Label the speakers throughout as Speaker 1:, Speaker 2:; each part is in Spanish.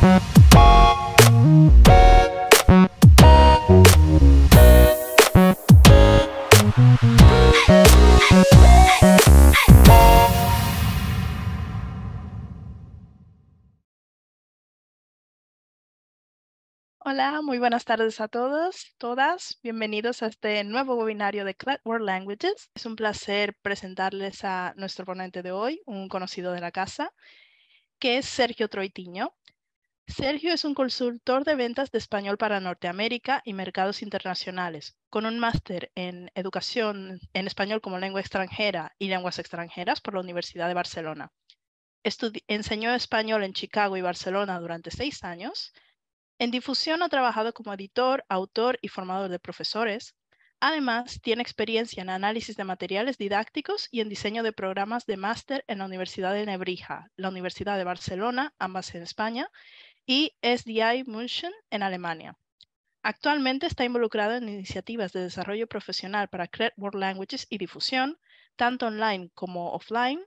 Speaker 1: Hola, muy buenas tardes a todos, todas. Bienvenidos a este nuevo webinario de Clat World Languages. Es un placer presentarles a nuestro ponente de hoy, un conocido de la casa, que es Sergio Troitiño. Sergio es un consultor de ventas de español para Norteamérica y mercados internacionales, con un máster en educación en español como lengua extranjera y lenguas extranjeras por la Universidad de Barcelona. Enseñó español en Chicago y Barcelona durante 6 años. En difusión ha trabajado como editor, autor y formador de profesores. Además, tiene experiencia en análisis de materiales didácticos y en diseño de programas de máster en la Universidad de Nebrija, la Universidad de Barcelona, ambas en España, y SDI München en Alemania. Actualmente está involucrado en iniciativas de desarrollo profesional para Clat World Languages y difusión, tanto online como offline,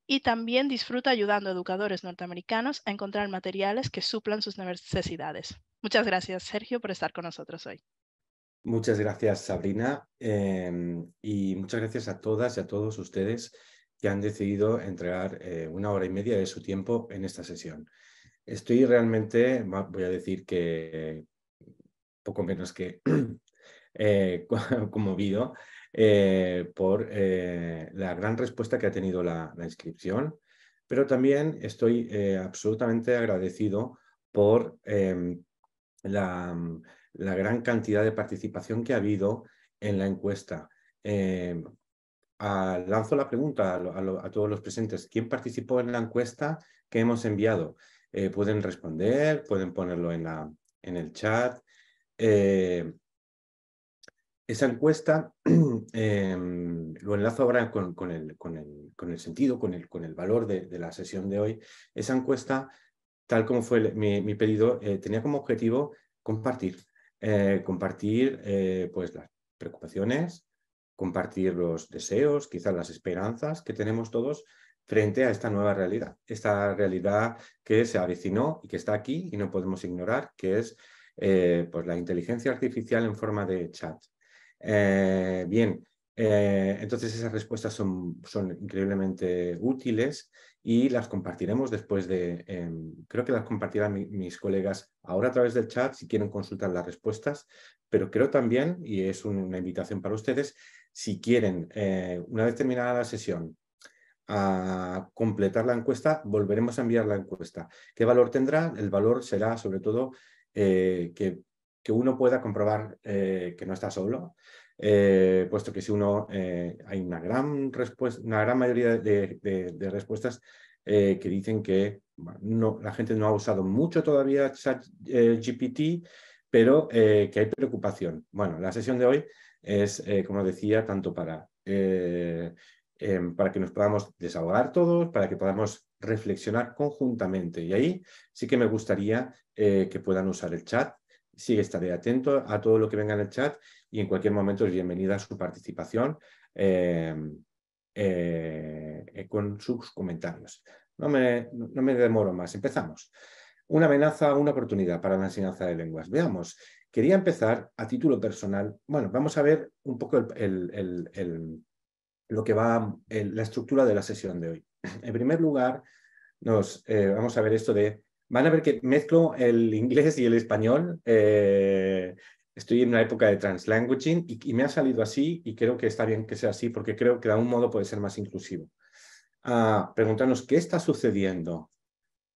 Speaker 1: y también disfruta ayudando a educadores norteamericanos a encontrar materiales que suplan sus necesidades. Muchas gracias, Sergio, por estar con nosotros hoy.
Speaker 2: Muchas gracias, Sabrina, y muchas gracias a todas y a todos ustedes que han decidido entregar 1 hora y media de su tiempo en esta sesión. Estoy realmente, voy a decir que poco menos que conmovido por la gran respuesta que ha tenido la inscripción, pero también estoy absolutamente agradecido por la gran cantidad de participación que ha habido en la encuesta. Lanzo la pregunta a todos los presentes. ¿Quién participó en la encuesta que hemos enviado? Pueden responder, pueden ponerlo en el chat. Esa encuesta lo enlazo ahora con el sentido, con el valor de la sesión de hoy. Esa encuesta, tal como fue mi pedido, tenía como objetivo compartir pues las preocupaciones, compartir los deseos, quizás las esperanzas que tenemos todos frente a esta nueva realidad. Esta realidad que se avecinó y que está aquí y no podemos ignorar, que es pues la inteligencia artificial en forma de chat. Bien, entonces esas respuestas son increíblemente útiles y las compartiremos después de, creo que las compartirán mis colegas ahora a través del chat si quieren consultar las respuestas, pero creo también, y es una invitación para ustedes, si quieren, una vez terminada la sesión, a completar la encuesta, volveremos a enviar la encuesta. ¿Qué valor tendrá? El valor será sobre todo que uno pueda comprobar que no está solo, puesto que si hay una gran mayoría de respuestas que dicen que la gente no ha usado mucho todavía ChatGPT, pero que hay preocupación. Bueno, la sesión de hoy es, como decía, tanto para que nos podamos desahogar todos, para que podamos reflexionar conjuntamente. Y ahí sí que me gustaría que puedan usar el chat. Sí, estaré atento a todo lo que venga en el chat y en cualquier momento es bienvenida su participación con sus comentarios. No me demoro más. Empezamos. Una amenaza, una oportunidad para la enseñanza de lenguas. Veamos. Quería empezar a título personal. Bueno, vamos a ver un poco lo que va la estructura de la sesión de hoy. En primer lugar, vamos a ver esto de... Van a ver que mezclo el inglés y el español. Estoy en una época de translanguaging y me ha salido así y creo que está bien que sea así porque creo que de algún modo puede ser más inclusivo. Preguntarnos qué está sucediendo.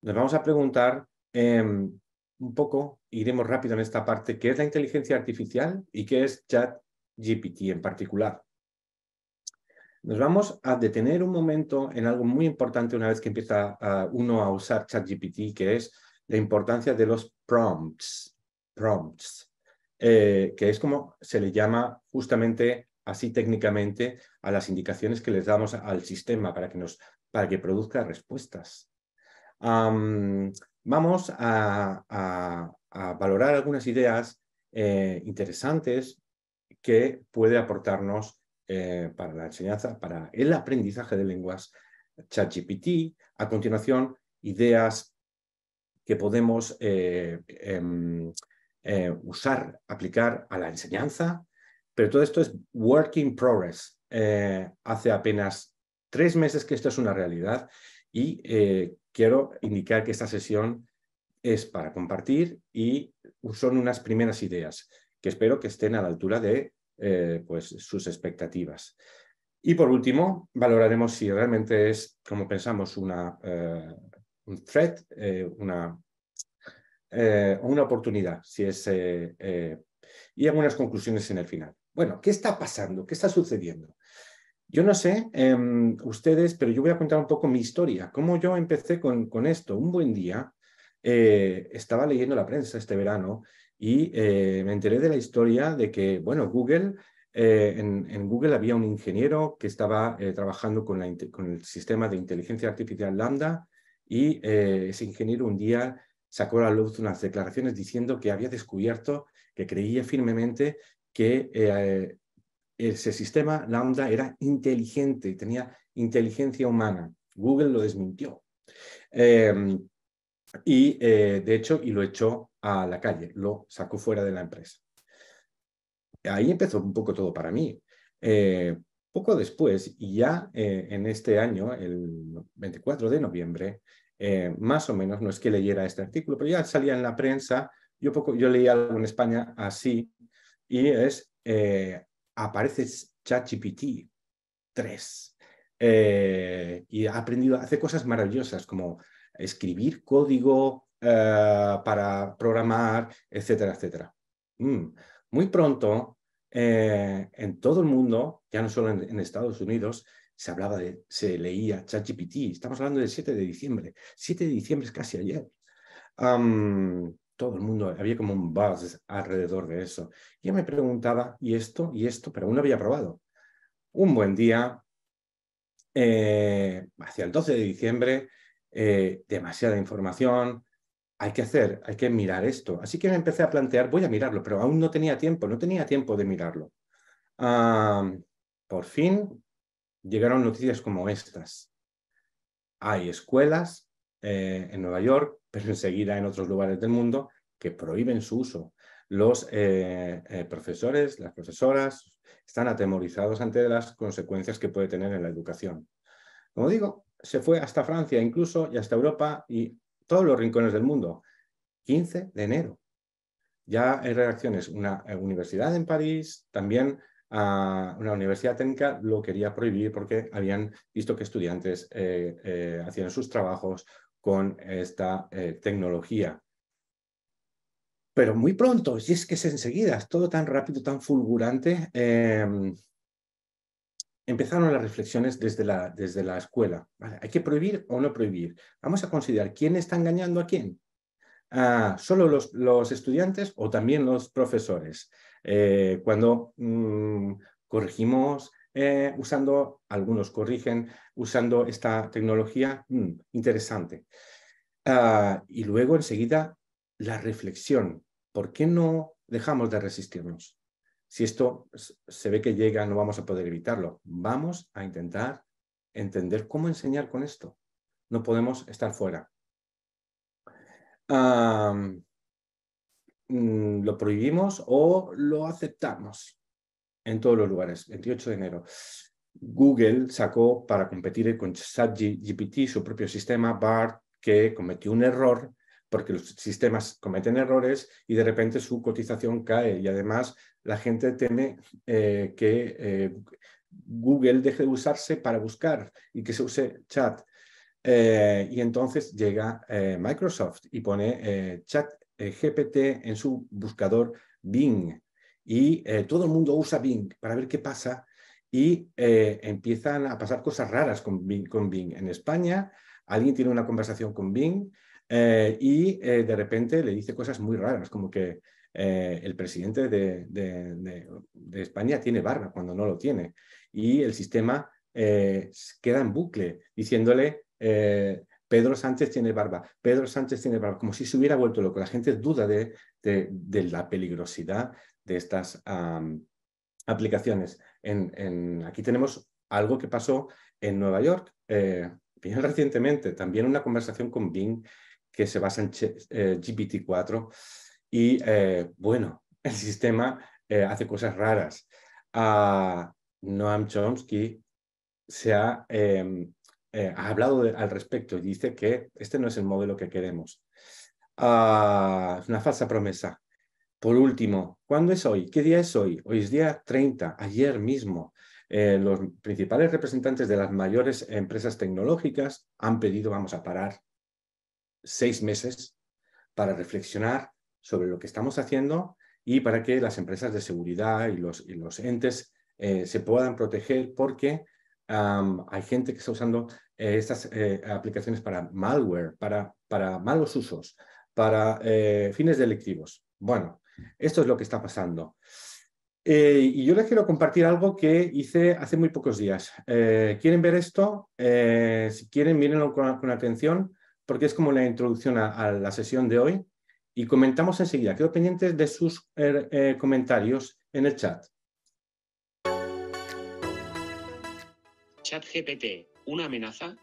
Speaker 2: Nos vamos a preguntar un poco, iremos rápido en esta parte, qué es la inteligencia artificial y qué es ChatGPT en particular. Nos vamos a detener un momento en algo muy importante una vez que empieza uno a usar ChatGPT, que es la importancia de los prompts, que es como se le llama justamente así técnicamente a las indicaciones que les damos al sistema para que produzca respuestas. Vamos a valorar algunas ideas interesantes que puede aportarnos para la enseñanza, para el aprendizaje de lenguas, ChatGPT. A continuación, ideas que podemos usar, aplicar a la enseñanza, pero todo esto es work in progress. Hace apenas 3 meses que esto es una realidad y quiero indicar que esta sesión es para compartir y son unas primeras ideas que espero que estén a la altura de pues, sus expectativas. Y por último, valoraremos si realmente es, como pensamos, un threat, una oportunidad, si es, y algunas conclusiones en el final. Bueno, ¿qué está pasando? ¿Qué está sucediendo? Yo no sé ustedes, pero yo voy a contar un poco mi historia, cómo yo empecé con esto. Un buen día estaba leyendo la prensa este verano y me enteré de la historia de que, bueno, Google, en Google había un ingeniero que estaba trabajando con el sistema de inteligencia artificial Lambda y ese ingeniero un día sacó a la luz unas declaraciones diciendo que había descubierto, que creía firmemente que ese sistema Lambda era inteligente, tenía inteligencia humana. Google lo desmintió. De hecho, lo echó a la calle, lo sacó fuera de la empresa. Ahí empezó un poco todo para mí. Poco después, y ya en este año, el 24 de noviembre, más o menos, no es que leyera este artículo, pero ya salía en la prensa, yo leí algo en España así, y aparece ChatGPT 3. Y ha aprendido, hace cosas maravillosas como escribir código para programar, etcétera, etcétera. Muy pronto, en todo el mundo, ya no solo en Estados Unidos, se leía ChatGPT. Estamos hablando del 7 de diciembre. 7 de diciembre es casi ayer. Todo el mundo, había como un buzz alrededor de eso. Yo me preguntaba, ¿y esto? ¿Y esto? Pero aún no había probado. Un buen día, hacia el 12 de diciembre, demasiada información, hay que mirar esto. Así que me empecé a plantear, voy a mirarlo, pero aún no tenía tiempo de mirarlo. Por fin llegaron noticias como estas. Hay escuelas en Nueva York, pero enseguida en otros lugares del mundo, que prohíben su uso. Los profesores, las profesoras, están atemorizados ante las consecuencias que puede tener en la educación. Como digo, se fue hasta Francia incluso y hasta Europa y todos los rincones del mundo. 15 de enero. Ya hay reacciones. Una universidad en París, también una universidad técnica lo quería prohibir porque habían visto que estudiantes hacían sus trabajos con esta tecnología. Pero muy pronto, y es que es enseguida, es todo tan rápido, tan fulgurante, empezaron las reflexiones desde la escuela. ¿Vale? ¿Hay que prohibir o no prohibir? Vamos a considerar quién está engañando a quién. ¿Solo los estudiantes o también los profesores? Cuando corregimos algunos corrigen usando esta tecnología, interesante. Y luego enseguida la reflexión. ¿Por qué no dejamos de resistirnos? Si esto se ve que llega, no vamos a poder evitarlo. Vamos a intentar entender cómo enseñar con esto. No podemos estar fuera. Lo prohibimos o lo aceptamos en todos los lugares. 28 de enero. Google sacó para competir con ChatGPT su propio sistema BART, que cometió un error porque los sistemas cometen errores y de repente su cotización cae y además la gente teme que Google deje de usarse para buscar y que se use chat. Y entonces llega Microsoft y pone ChatGPT en su buscador Bing y todo el mundo usa Bing para ver qué pasa y empiezan a pasar cosas raras con Bing. En España alguien tiene una conversación con Bing y de repente le dice cosas muy raras, como que el presidente de España tiene barba cuando no lo tiene y el sistema queda en bucle diciéndole Pedro Sánchez tiene barba, Pedro Sánchez tiene barba, como si se hubiera vuelto loco. La gente duda de la peligrosidad de estas aplicaciones. Aquí tenemos algo que pasó en Nueva York bien recientemente, también una conversación con Bing que se basa en GPT-4 y, bueno, el sistema hace cosas raras. Noam Chomsky ha hablado al respecto y dice que este no es el modelo que queremos. Es una falsa promesa. Por último, ¿cuándo es hoy? ¿Qué día es hoy? Hoy es día 30, ayer mismo. Los principales representantes de las mayores empresas tecnológicas han pedido, vamos a parar 6 meses para reflexionar sobre lo que estamos haciendo y para que las empresas de seguridad y los entes se puedan proteger, porque hay gente que está usando estas aplicaciones para malware, para malos usos, para fines delictivos. Bueno, esto es lo que está pasando. Y yo les quiero compartir algo que hice hace muy pocos días. ¿Quieren ver esto? Si quieren, mírenlo con atención, porque es como la introducción a la sesión de hoy. Y comentamos enseguida. Quedo pendientes de sus comentarios en el chat.
Speaker 3: ChatGPT, ¿una amenaza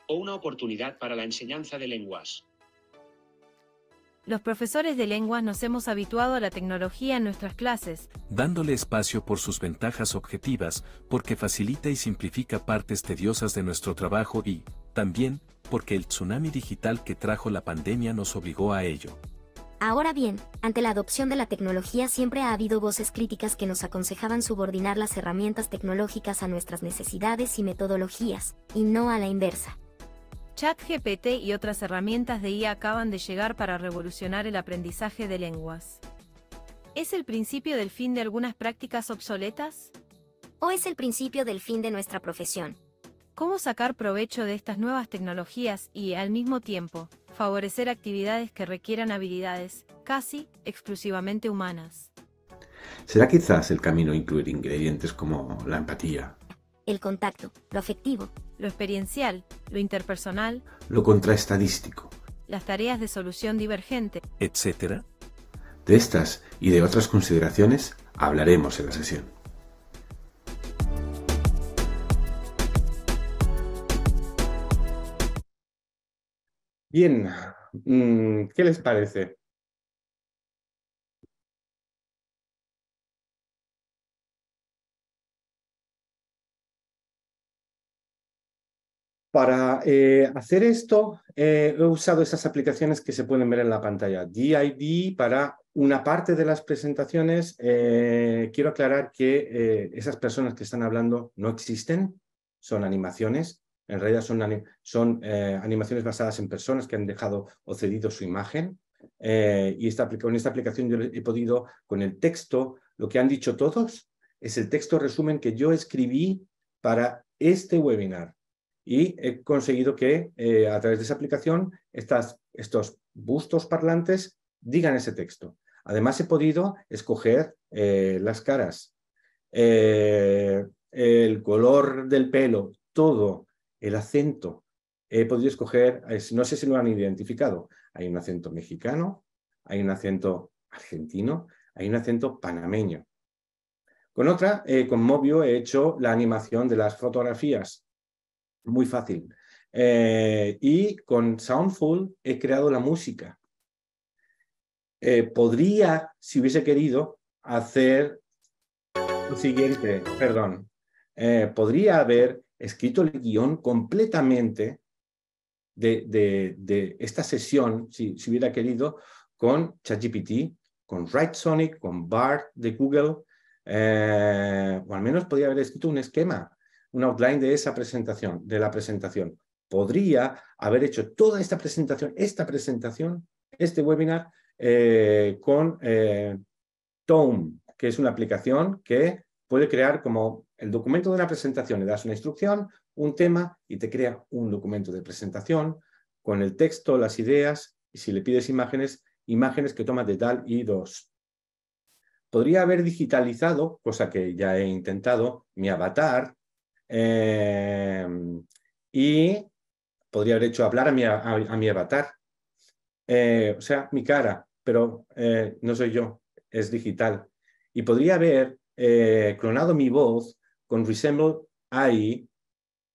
Speaker 3: o una oportunidad para la enseñanza de lenguas?
Speaker 4: Los profesores de lenguas nos hemos habituado a la tecnología en nuestras clases,
Speaker 5: dándole espacio por sus ventajas objetivas, porque facilita y simplifica partes tediosas de nuestro trabajo y, también, porque el tsunami digital que trajo la pandemia nos obligó a ello.
Speaker 6: Ahora bien, ante la adopción de la tecnología siempre ha habido voces críticas que nos aconsejaban subordinar las herramientas tecnológicas a nuestras necesidades y metodologías, y no a la inversa.
Speaker 4: ChatGPT y otras herramientas de IA acaban de llegar para revolucionar el aprendizaje de lenguas. ¿Es el principio del fin de algunas prácticas obsoletas?
Speaker 6: ¿O es el principio del fin de nuestra profesión?
Speaker 4: ¿Cómo sacar provecho de estas nuevas tecnologías y, al mismo tiempo, favorecer actividades que requieran habilidades casi exclusivamente humanas?
Speaker 2: ¿Será quizás el camino incluir ingredientes como la empatía,
Speaker 6: el contacto, lo afectivo,
Speaker 4: lo experiencial, lo interpersonal,
Speaker 2: lo contraestadístico,
Speaker 4: las tareas de solución divergente,
Speaker 5: etcétera?
Speaker 2: De estas y de otras consideraciones hablaremos en la sesión. Bien, ¿qué les parece? Para hacer esto, he usado esas aplicaciones que se pueden ver en la pantalla. DID para una parte de las presentaciones. Quiero aclarar que esas personas que están hablando no existen, son animaciones. En realidad son animaciones basadas en personas que han dejado o cedido su imagen. Y con esta aplicación yo he podido, con el texto, lo que han dicho todos, es el texto resumen que yo escribí para este webinar. Y he conseguido que a través de esa aplicación estos bustos parlantes digan ese texto. Además he podido escoger las caras, el color del pelo, todo, el acento. He podido escoger, no sé si lo han identificado, hay un acento mexicano, hay un acento argentino, hay un acento panameño. Con Movio he hecho la animación de las fotografías. Muy fácil. Y con Soundful he creado la música. Podría, si hubiese querido, hacer lo siguiente, perdón. Podría haber escrito el guión completamente de esta sesión, si hubiera querido, con ChatGPT, con WriteSonic, con BART de Google, o al menos podría haber escrito un esquema, un outline de esa presentación, de la presentación. Podría haber hecho toda esta presentación, este webinar, con Tome, que es una aplicación que puede crear como el documento de una presentación. Le das una instrucción, un tema, y te crea un documento de presentación con el texto, las ideas, y si le pides imágenes, imágenes que toma de DALL-E 2. Podría haber digitalizado, cosa que ya he intentado, mi avatar, y podría haber hecho hablar a mi avatar. O sea, mi cara, pero no soy yo, es digital. Y podría haber clonado mi voz con Resemble AI,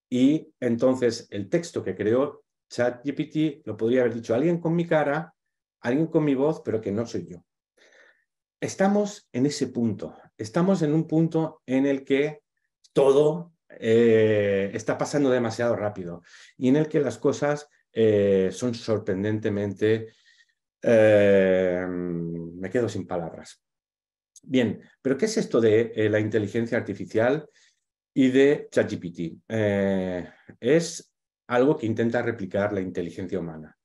Speaker 2: y entonces el texto que creó ChatGPT lo podría haber dicho alguien con mi cara, alguien con mi voz, pero que no soy yo. Estamos en ese punto. Estamos en un punto en el que todo está pasando demasiado rápido y en el que las cosas son sorprendentemente... me quedo sin palabras. Bien, pero ¿qué es esto de la inteligencia artificial y de ChatGPT? Es algo que intenta replicar la inteligencia humana.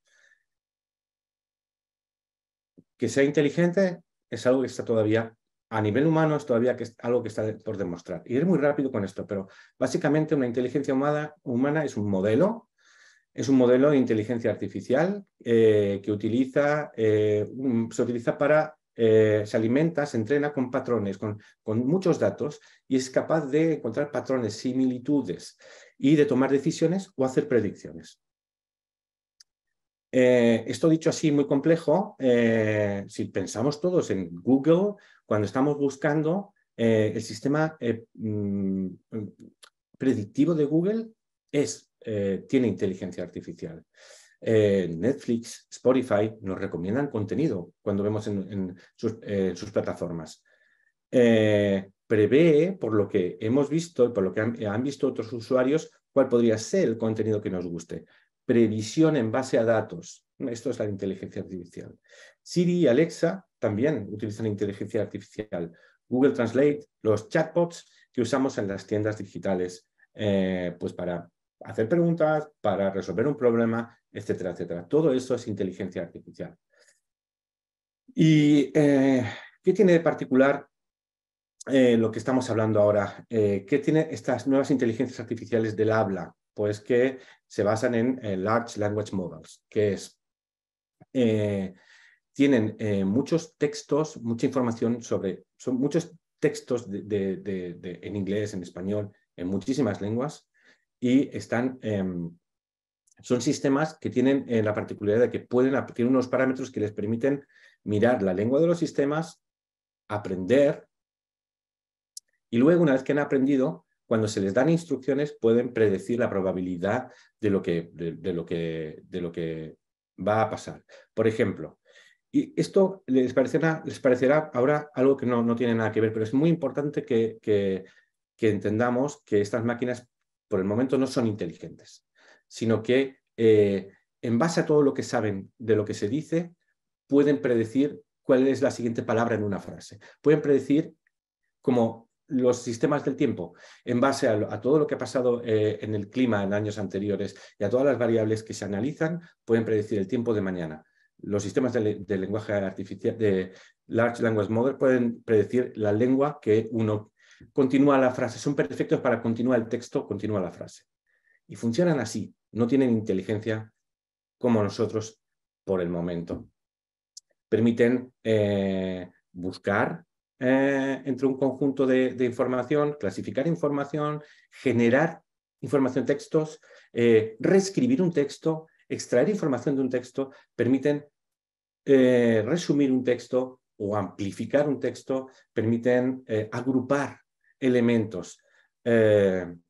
Speaker 2: Que sea inteligente es algo que está todavía, a nivel humano, es todavía algo que está por demostrar. Y es muy rápido con esto, pero básicamente una inteligencia humana es un modelo de inteligencia artificial que se utiliza para, se alimenta, se entrena con patrones, con muchos datos y es capaz de encontrar patrones, similitudes y de tomar decisiones o hacer predicciones. Esto dicho así muy complejo, si pensamos todos en Google, cuando estamos buscando el sistema predictivo de Google tiene inteligencia artificial. Netflix, Spotify nos recomiendan contenido cuando vemos en sus plataformas. Prevé, por lo que hemos visto y por lo que han visto otros usuarios, cuál podría ser el contenido que nos guste. Previsión en base a datos. Esto es la inteligencia artificial. Siri y Alexa también utilizan inteligencia artificial. Google Translate, los chatbots que usamos en las tiendas digitales, pues para hacer preguntas, para resolver un problema, etcétera, etcétera. Todo eso es inteligencia artificial. ¿Y qué tiene de particular lo que estamos hablando ahora? ¿Qué tiene estas nuevas inteligencias artificiales del habla? Pues que se basan en Large Language Models, que es, tienen muchos textos, mucha información son muchos textos en inglés, en español, en muchísimas lenguas, y son sistemas que tienen la particularidad de que tienen unos parámetros que les permiten mirar la lengua de los sistemas, aprender, y luego, una vez que han aprendido, cuando se les dan instrucciones, pueden predecir la probabilidad de lo que va a pasar. Por ejemplo, y esto les parecerá ahora algo que no tiene nada que ver, pero es muy importante que entendamos que estas máquinas por el momento no son inteligentes, sino que en base a todo lo que saben de lo que se dice, pueden predecir cuál es la siguiente palabra en una frase. Pueden predecir como los sistemas del tiempo, en base a todo lo que ha pasado en el clima en años anteriores y a todas las variables que se analizan, pueden predecir el tiempo de mañana. Los sistemas de lenguaje artificial, de Large Language Model, pueden predecir la lengua que uno continúa la frase. Son perfectos para continuar el texto, continúa la frase. Y funcionan así. No tienen inteligencia como nosotros por el momento. Permiten buscar entre un conjunto de información, clasificar información, generar información, textos, reescribir un texto, extraer información de un texto, permiten resumir un texto o amplificar un texto, permiten agrupar elementos. En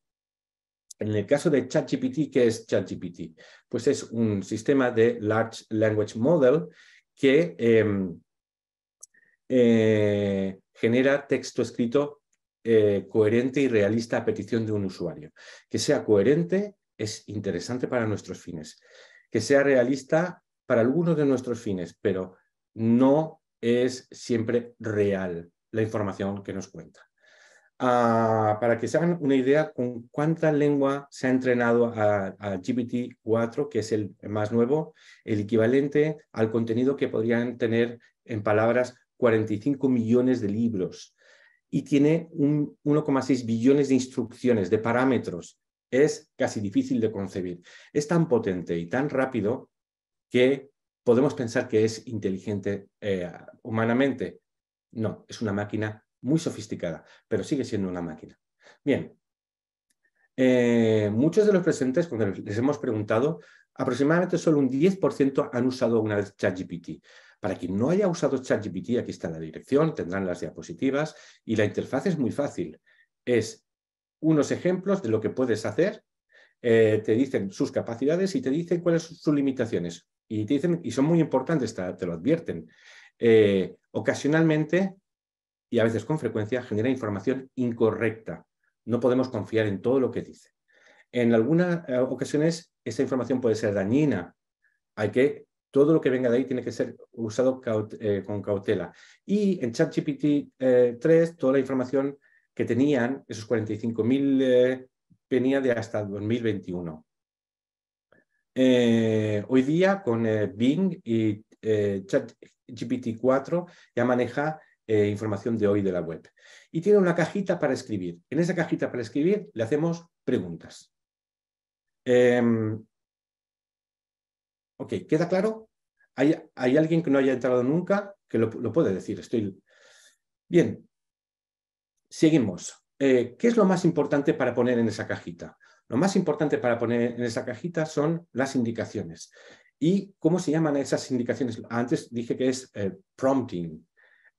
Speaker 2: el caso de ChatGPT, ¿qué es ChatGPT? Pues es un sistema de Large Language Model que genera texto escrito coherente y realista a petición de un usuario. Que sea coherente es interesante para nuestros fines. Que sea realista para algunos de nuestros fines, pero no es siempre real la información que nos cuenta. Para que se hagan una idea con cuánta lengua se ha entrenado a GPT-4, que es el más nuevo, el equivalente al contenido que podrían tener en palabras 45 millones de libros. Y tiene 1,6 billones de instrucciones, de parámetros. Es casi difícil de concebir. Es tan potente y tan rápido que podemos pensar que es inteligente humanamente. No, es una máquina muy sofisticada, pero sigue siendo una máquina. Bien, muchos de los presentes, cuando les hemos preguntado, aproximadamente solo un 10% han usado una vez ChatGPT. Para quien no haya usado ChatGPT, aquí está la dirección, tendrán las diapositivas y la interfaz es muy fácil. Es unos ejemplos de lo que puedes hacer te dicen sus capacidades y te dicen cuáles son sus limitaciones. Y te dicen, y son muy importantes, te lo advierten. Ocasionalmente, y a veces con frecuencia, genera información incorrecta. No podemos confiar en todo lo que dice. En algunas ocasiones, esa información puede ser dañina. Todo lo que venga de ahí tiene que ser usado con cautela. Y en ChatGPT 3, toda la información que tenían, esos 45.000, venía de hasta 2021. Hoy día, con Bing y ChatGPT 4, ya maneja información de hoy de la web. Y tiene una cajita para escribir. En esa cajita para escribir le hacemos preguntas. Ok, ¿queda claro? ¿Hay alguien que no haya entrado nunca? Que lo puede decir. Bien, seguimos. ¿Qué es lo más importante para poner en esa cajita? Lo más importante para poner en esa cajita son las indicaciones. ¿Y cómo se llaman esas indicaciones? Antes dije que es prompting.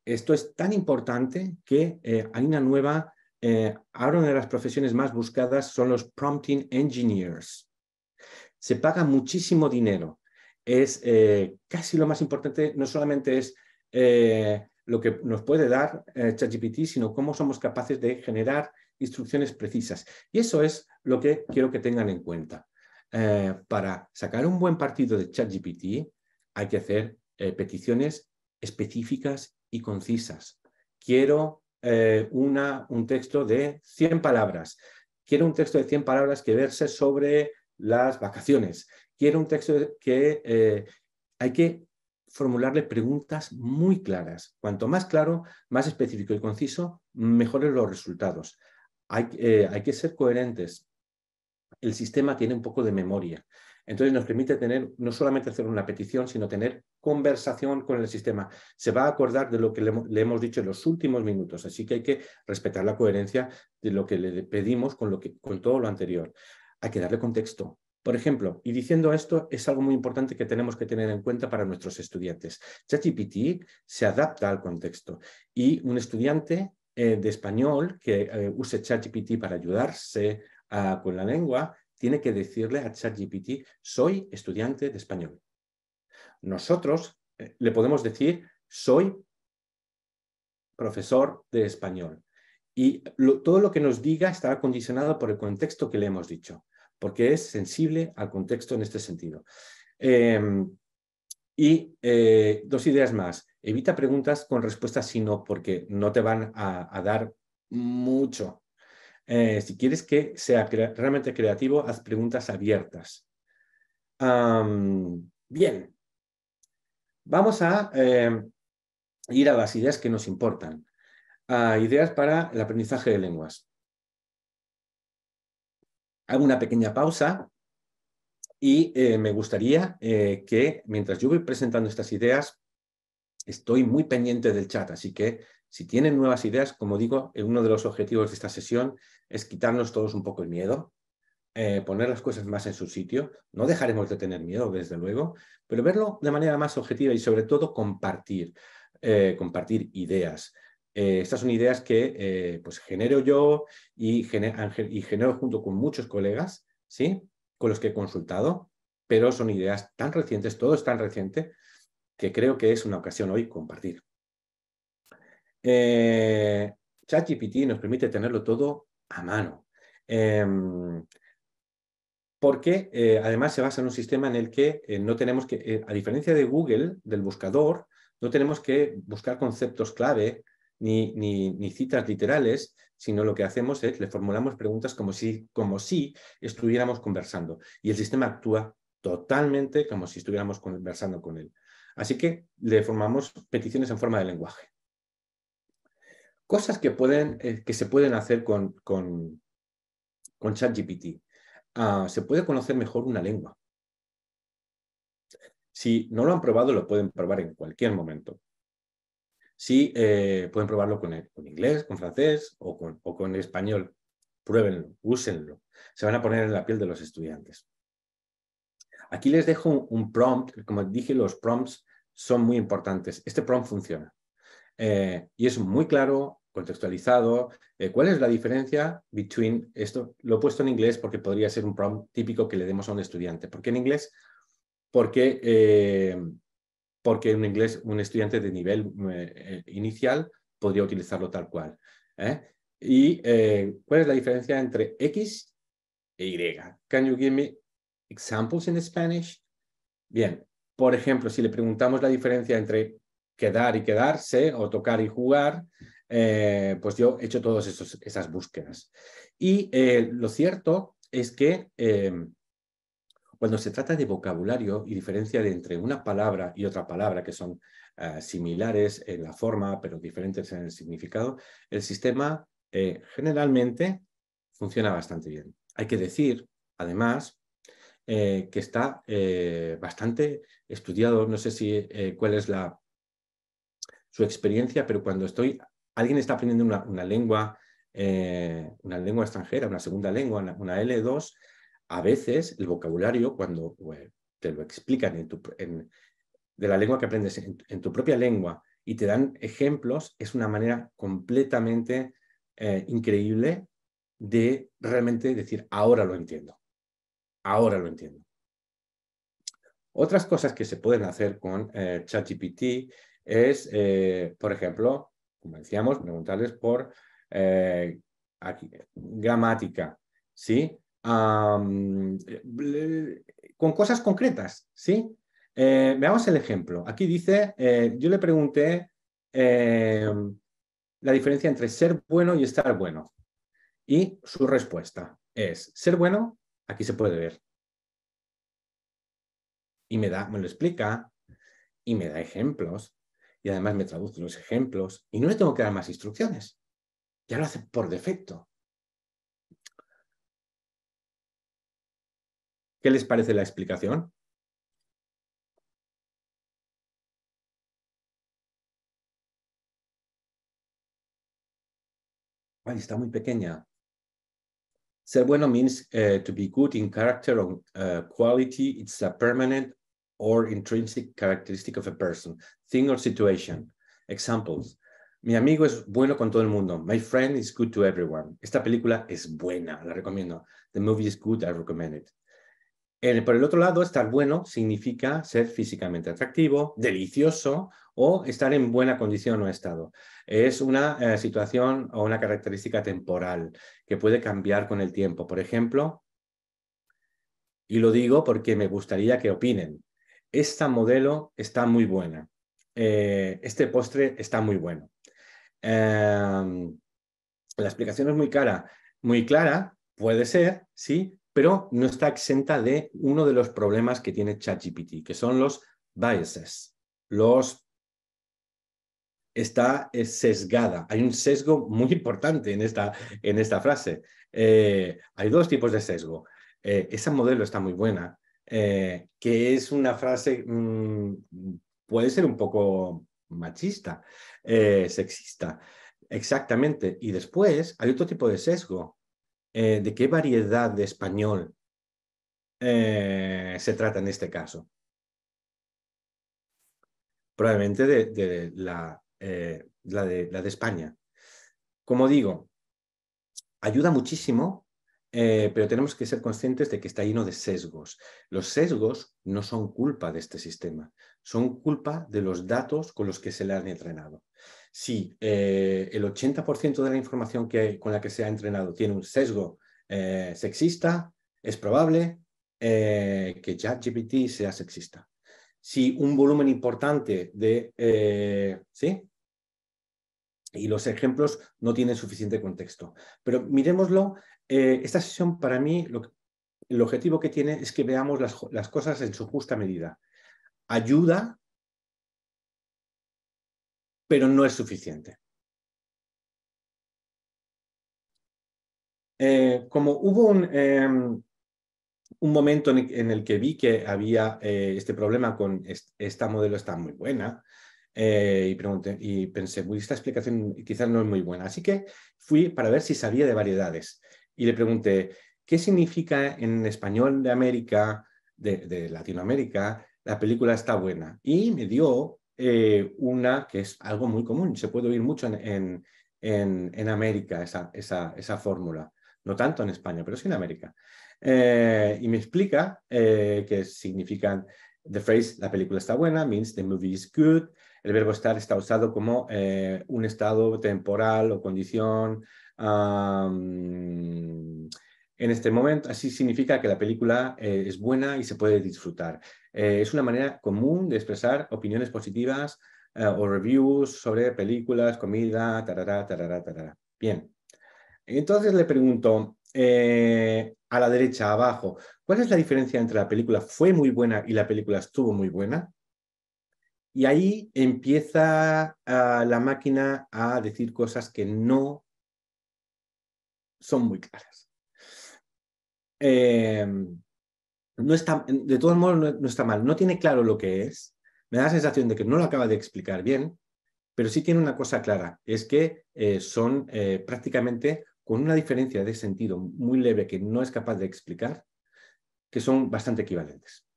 Speaker 2: Esto es tan importante que hay una nueva, ahora una de las profesiones más buscadas son los prompting engineers. Se paga muchísimo dinero. Es casi lo más importante, no solamente es lo que nos puede dar ChatGPT, sino cómo somos capaces de generar instrucciones precisas. Y eso es lo que quiero que tengan en cuenta. Para sacar un buen partido de ChatGPT hay que hacer peticiones específicas y concisas. Quiero un texto de 100 palabras. Quiero un texto de 100 palabras que verse sobre las vacaciones. Quiero un texto que hay que formularle preguntas muy claras. Cuanto más claro, más específico y conciso, mejores los resultados. Hay que ser coherentes. El sistema tiene un poco de memoria. Entonces nos permite no solamente hacer una petición, sino tener conversación con el sistema. Se va a acordar de lo que le hemos dicho en los últimos minutos. Así que hay que respetar la coherencia de lo que le pedimos con todo lo anterior. Hay que darle contexto. Por ejemplo, y diciendo esto, es algo muy importante que tenemos que tener en cuenta para nuestros estudiantes. ChatGPT se adapta al contexto y un estudiante de español que use ChatGPT para ayudarse con la lengua tiene que decirle a ChatGPT: soy estudiante de español. Nosotros le podemos decir: soy profesor de español. Y todo lo que nos diga estará condicionado por el contexto que le hemos dicho, porque es sensible al contexto en este sentido. Dos ideas más. Evita preguntas con respuestas sí no, porque no te van a dar mucho. Si quieres que sea realmente creativo, haz preguntas abiertas. Bien. Vamos a ir a las ideas que nos importan. Ideas para el aprendizaje de lenguas. Hago una pequeña pausa y me gustaría que mientras yo voy presentando estas ideas, estoy muy pendiente del chat, así que si tienen nuevas ideas, como digo, uno de los objetivos de esta sesión es quitarnos todos un poco el miedo, poner las cosas más en su sitio. No dejaremos de tener miedo, desde luego, pero verlo de manera más objetiva y sobre todo compartir ideas. Estas son ideas que pues genero yo y genero junto con muchos colegas, ¿sí?, con los que he consultado, pero son ideas tan recientes, todo es tan reciente, que creo que es una ocasión hoy compartir. ChatGPT nos permite tenerlo todo a mano, porque además se basa en un sistema en el que no tenemos que, a diferencia de Google, del buscador, no tenemos que buscar conceptos clave ni citas literales, sino lo que hacemos es le formulamos preguntas como si estuviéramos conversando, y el sistema actúa totalmente como si estuviéramos conversando con él. Así que le formamos peticiones en forma de lenguaje. Cosas que se pueden hacer con ChatGPT. Se puede conocer mejor una lengua. Si no lo han probado, lo pueden probar en cualquier momento. Sí, pueden probarlo con inglés, con francés o con español. Pruébenlo, úsenlo. Se van a poner en la piel de los estudiantes. Aquí les dejo un prompt. Como dije, los prompts son muy importantes. Este prompt funciona. Y es muy claro, contextualizado. ¿Cuál es la diferencia between esto? Lo he puesto en inglés porque podría ser un prompt típico que le demos a un estudiante. ¿Por qué en inglés? Porque en inglés un estudiante de nivel inicial podría utilizarlo tal cual. ¿Y cuál es la diferencia entre X e Y? Can you give me examples in Spanish? Bien, por ejemplo, si le preguntamos la diferencia entre quedar y quedarse o tocar y jugar, pues yo he hecho todas esas búsquedas. Y lo cierto es que cuando se trata de vocabulario y diferencia entre una palabra y otra palabra, que son similares en la forma, pero diferentes en el significado, el sistema generalmente funciona bastante bien. Hay que decir, además, que está bastante estudiado. No sé cuál es su experiencia, pero cuando alguien está aprendiendo una lengua extranjera, una segunda lengua, una L2, a veces el vocabulario, cuando te lo explican de la lengua que aprendes en tu propia lengua y te dan ejemplos, es una manera completamente increíble de realmente decir, ahora lo entiendo. Ahora lo entiendo. Otras cosas que se pueden hacer con ChatGPT es, por ejemplo, como decíamos, preguntarles por gramática, ¿sí? Con cosas concretas, ¿sí? Veamos el ejemplo. Aquí dice, yo le pregunté la diferencia entre ser bueno y estar bueno. Y su respuesta es, ser bueno, aquí se puede ver. Y me lo explica y me da ejemplos y además me traduce los ejemplos y no le tengo que dar más instrucciones. Ya lo hace por defecto. ¿Qué les parece la explicación? Ay, está muy pequeña. Ser bueno means to be good in character or quality. It's a permanent or intrinsic characteristic of a person, thing or situation. Examples. Mi amigo es bueno con todo el mundo. My friend is good to everyone. Esta película es buena, la recomiendo. The movie is good, I recommend it. Por el otro lado, estar bueno significa ser físicamente atractivo, delicioso o estar en buena condición o estado. Es una situación o una característica temporal que puede cambiar con el tiempo. Por ejemplo, y lo digo porque me gustaría que opinen, esta modelo está muy buena. Este postre está muy bueno. La explicación es muy clara, puede ser, sí, pero no está exenta de uno de los problemas que tiene ChatGPT, que son los biases. Está sesgada. Hay un sesgo muy importante en esta frase. Hay dos tipos de sesgo. Esa modelo está muy buena, que es una frase, puede ser un poco machista, sexista. Exactamente. Y después hay otro tipo de sesgo. ¿De qué variedad de español se trata en este caso? Probablemente de la de España. Como digo, ayuda muchísimo, pero tenemos que ser conscientes de que está lleno de sesgos. Los sesgos no son culpa de este sistema, son culpa de los datos con los que se le han entrenado. Si el 80% de la información con la que se ha entrenado tiene un sesgo sexista, es probable que ChatGPT sea sexista. Si un volumen importante ¿sí? Y los ejemplos no tienen suficiente contexto. Pero miremoslo, esta sesión para mí, el objetivo que tiene es que veamos las cosas en su justa medida. Ayuda, pero no es suficiente. Como hubo un momento en el que vi que había este problema con esta modelo está muy buena, y pensé, esta explicación quizás no es muy buena. Así que fui para ver si sabía de variedades. Y le pregunté, ¿qué significa en español de América, de Latinoamérica, la película está buena? Y me dio una que es algo muy común, se puede oír mucho en en América esa fórmula. No tanto en España, pero sí en América. Y me explica que significan the phrase, la película está buena, means the movie is good. El verbo estar está usado como un estado temporal o condición. En este momento, así significa que la película es buena y se puede disfrutar. Es una manera común de expresar opiniones positivas o reviews sobre películas, comida, tarará, tarará, tarará. Bien. Entonces le pregunto, a la derecha, abajo, ¿cuál es la diferencia entre la película fue muy buena y la película estuvo muy buena? Y ahí empieza la máquina a decir cosas que no son muy claras. No está, de todos modos, no está mal. No tiene claro lo que es. Me da la sensación de que no lo acaba de explicar bien, pero sí tiene una cosa clara, es que son prácticamente con una diferencia de sentido muy leve que no es capaz de explicar, que son bastante equivalentes.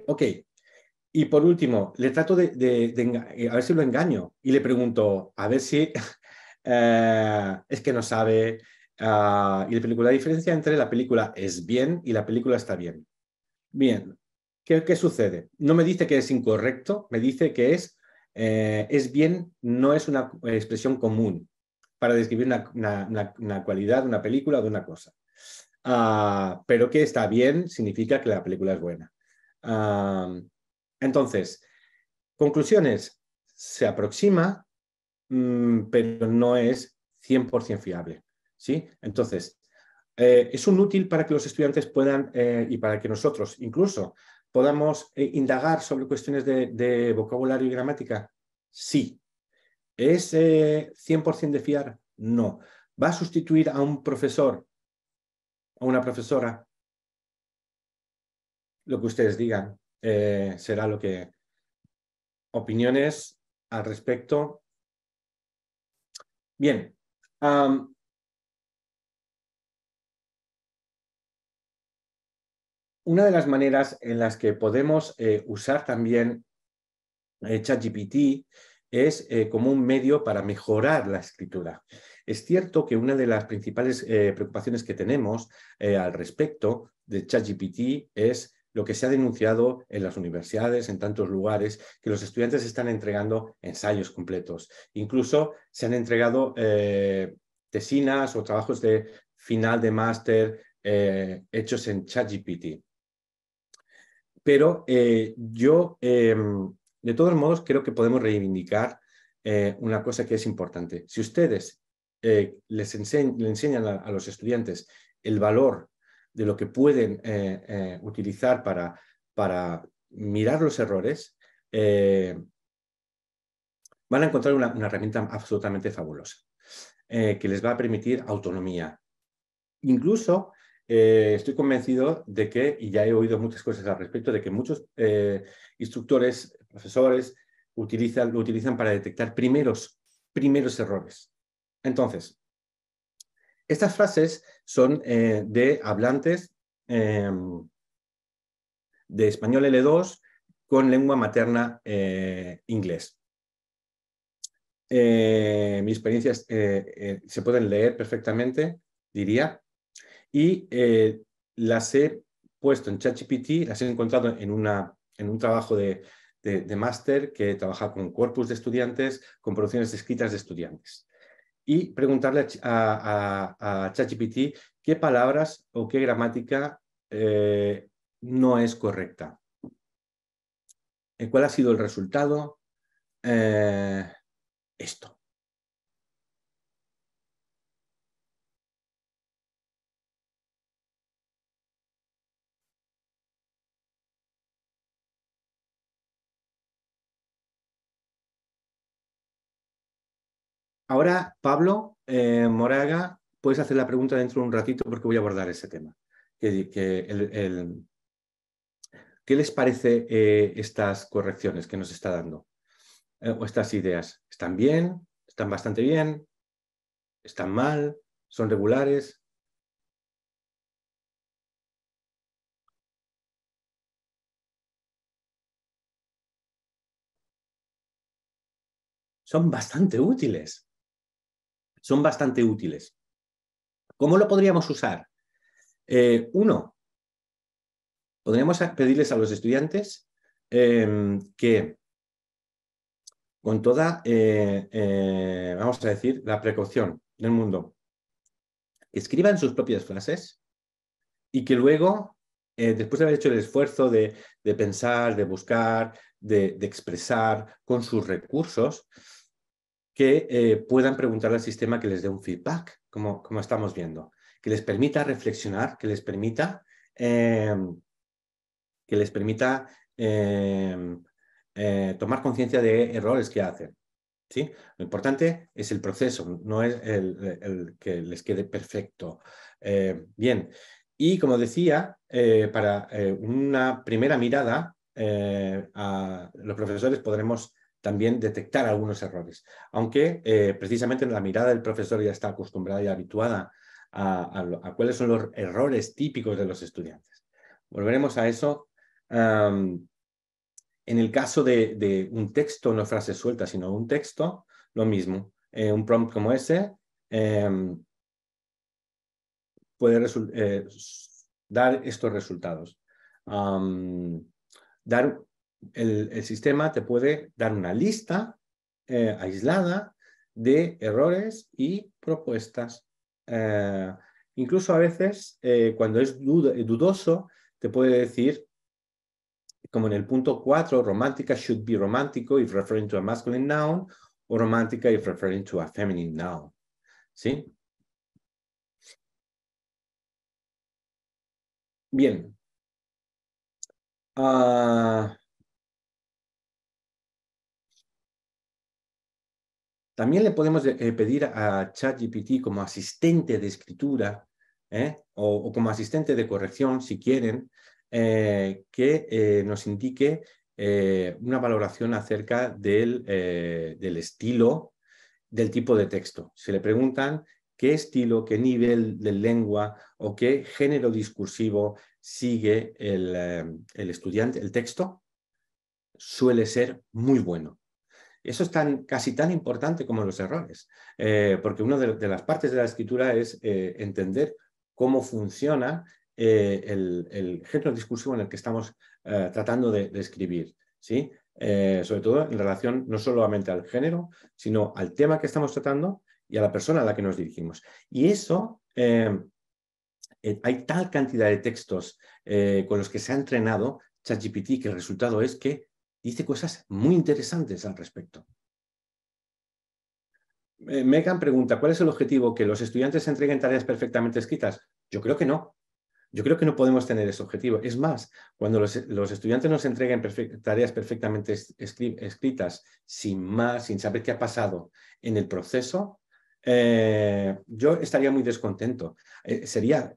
Speaker 2: Ok, y por último, le trato a ver si lo engaño y le pregunto, a ver si es que no sabe, y le pregunto la diferencia entre la película es bien y la película está bien. Bien, ¿qué sucede? No me dice que es incorrecto, me dice que es bien, no es una expresión común para describir una cualidad de una película o de una cosa. Pero que está bien significa que la película es buena. Entonces, conclusiones, se aproxima, pero no es 100% fiable. ¿Sí? Entonces, es un útil para que los estudiantes puedan, y para que nosotros incluso podamos indagar sobre cuestiones de vocabulario y gramática. Sí. ¿Es 100% de fiar? No. ¿Va a sustituir a un profesor o una profesora? Lo que ustedes digan será lo que... Opiniones al respecto. Bien. Una de las maneras en las que podemos usar también ChatGPT es como un medio para mejorar la escritura. Es cierto que una de las principales preocupaciones que tenemos al respecto de ChatGPT es lo que se ha denunciado en las universidades, en tantos lugares, que los estudiantes están entregando ensayos completos. Incluso se han entregado tesinas o trabajos de final de máster hechos en ChatGPT. Pero yo, de todos modos, creo que podemos reivindicar una cosa que es importante. Si ustedes le enseñan a los estudiantes el valor de lo que pueden utilizar para mirar los errores, van a encontrar una herramienta absolutamente fabulosa que les va a permitir autonomía. Incluso estoy convencido de que, y ya he oído muchas cosas al respecto, de que muchos instructores, profesores, lo utilizan para detectar primeros errores. Entonces, estas frases son de hablantes de español L2 con lengua materna inglés. Mis experiencias se pueden leer perfectamente, diría, y las he puesto en ChatGPT, las he encontrado en un trabajo de máster que trabaja con corpus de estudiantes, con producciones escritas de estudiantes. Y preguntarle a ChatGPT qué palabras o qué gramática no es correcta. ¿Cuál ha sido el resultado? Esto. Ahora, Pablo Moraga, puedes hacer la pregunta dentro de un ratito porque voy a abordar ese tema. ¿Qué les parece estas correcciones que nos está dando? O estas ideas. ¿Están bien? ¿Están bastante bien? ¿Están mal? ¿Son regulares? son bastante útiles. Son bastante útiles. ¿Cómo lo podríamos usar? Uno, podríamos pedirles a los estudiantes que con toda, vamos a decir, la precaución del mundo, escriban sus propias frases y que luego, después de haber hecho el esfuerzo de pensar, de buscar, de expresar con sus recursos, que puedan preguntarle al sistema que les dé un feedback, como estamos viendo, que les permita reflexionar, que les permita tomar conciencia de errores que hacen. ¿Sí? Lo importante es el proceso, no es el que les quede perfecto. Bien, y como decía, para una primera mirada, a los profesores podremos también detectar algunos errores, aunque precisamente la mirada del profesor ya está acostumbrada y habituada a cuáles son los errores típicos de los estudiantes. Volveremos a eso. En el caso de un texto, no frases sueltas, sino un texto, lo mismo. Un prompt como ese puede dar estos resultados. El sistema te puede dar una lista aislada de errores y propuestas. Incluso a veces, cuando es dudoso, te puede decir, como en el punto 4, romántica should be romántico if referring to a masculine noun, o romántica if referring to a feminine noun. ¿Sí? Bien. También le podemos pedir a ChatGPT como asistente de escritura o como asistente de corrección, si quieren, que nos indique una valoración acerca del estilo, del tipo de texto. Se le preguntan qué estilo, qué nivel de lengua o qué género discursivo sigue el estudiante, el texto, suele ser muy bueno. Eso es casi tan importante como los errores, porque una de las partes de la escritura es entender cómo funciona el género discursivo en el que estamos tratando de escribir, ¿sí? Sobre todo en relación no solamente al género, sino al tema que estamos tratando y a la persona a la que nos dirigimos. Y eso, hay tal cantidad de textos con los que se ha entrenado ChatGPT que el resultado es que dice cosas muy interesantes al respecto. Megan pregunta, ¿cuál es el objetivo? ¿Que los estudiantes entreguen tareas perfectamente escritas? Yo creo que no. Yo creo que no podemos tener ese objetivo. Es más, cuando los estudiantes nos entreguen tareas perfectamente escritas, sin más, sin saber qué ha pasado en el proceso, yo estaría muy descontento. Sería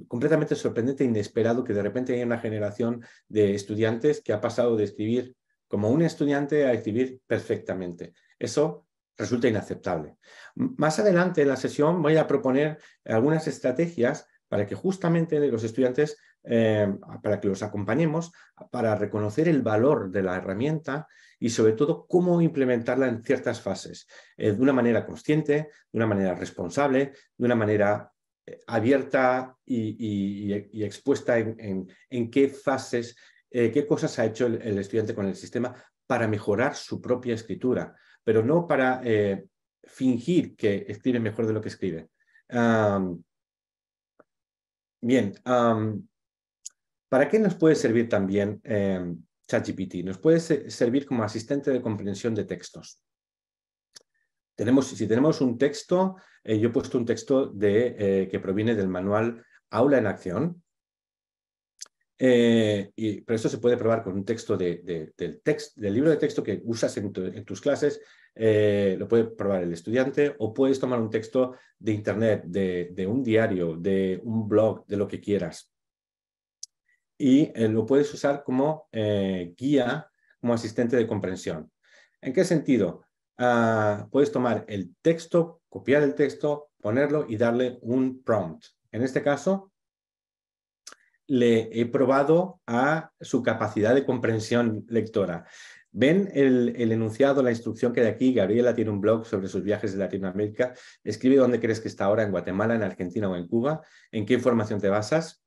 Speaker 2: completamente sorprendente e inesperado que de repente haya una generación de estudiantes que ha pasado de escribir como un estudiante a escribir perfectamente. Eso resulta inaceptable. Más adelante en la sesión voy a proponer algunas estrategias para que justamente los estudiantes, para que los acompañemos, para reconocer el valor de la herramienta y sobre todo cómo implementarla en ciertas fases, de una manera consciente, de una manera responsable, de una manera abierta y expuesta en qué fases, qué cosas ha hecho el estudiante con el sistema para mejorar su propia escritura, pero no para fingir que escribe mejor de lo que escribe. Bien, ¿para qué nos puede servir también ChatGPT? Nos puede servir como asistente de comprensión de textos. Si tenemos un texto, yo he puesto un texto que proviene del manual Aula en Acción, pero esto se puede probar con un texto del libro de texto que usas en tus clases, lo puede probar el estudiante, o puedes tomar un texto de internet, de un diario, de un blog, de lo que quieras. Y lo puedes usar como guía, como asistente de comprensión. ¿En qué sentido? Puedes tomar el texto, copiar el texto, ponerlo y darle un prompt. En este caso, le he probado a su capacidad de comprensión lectora. ¿Ven el enunciado, la instrucción que hay aquí? Gabriela tiene un blog sobre sus viajes de Latinoamérica. Escribe dónde crees que está ahora, en Guatemala, en Argentina o en Cuba, en qué información te basas.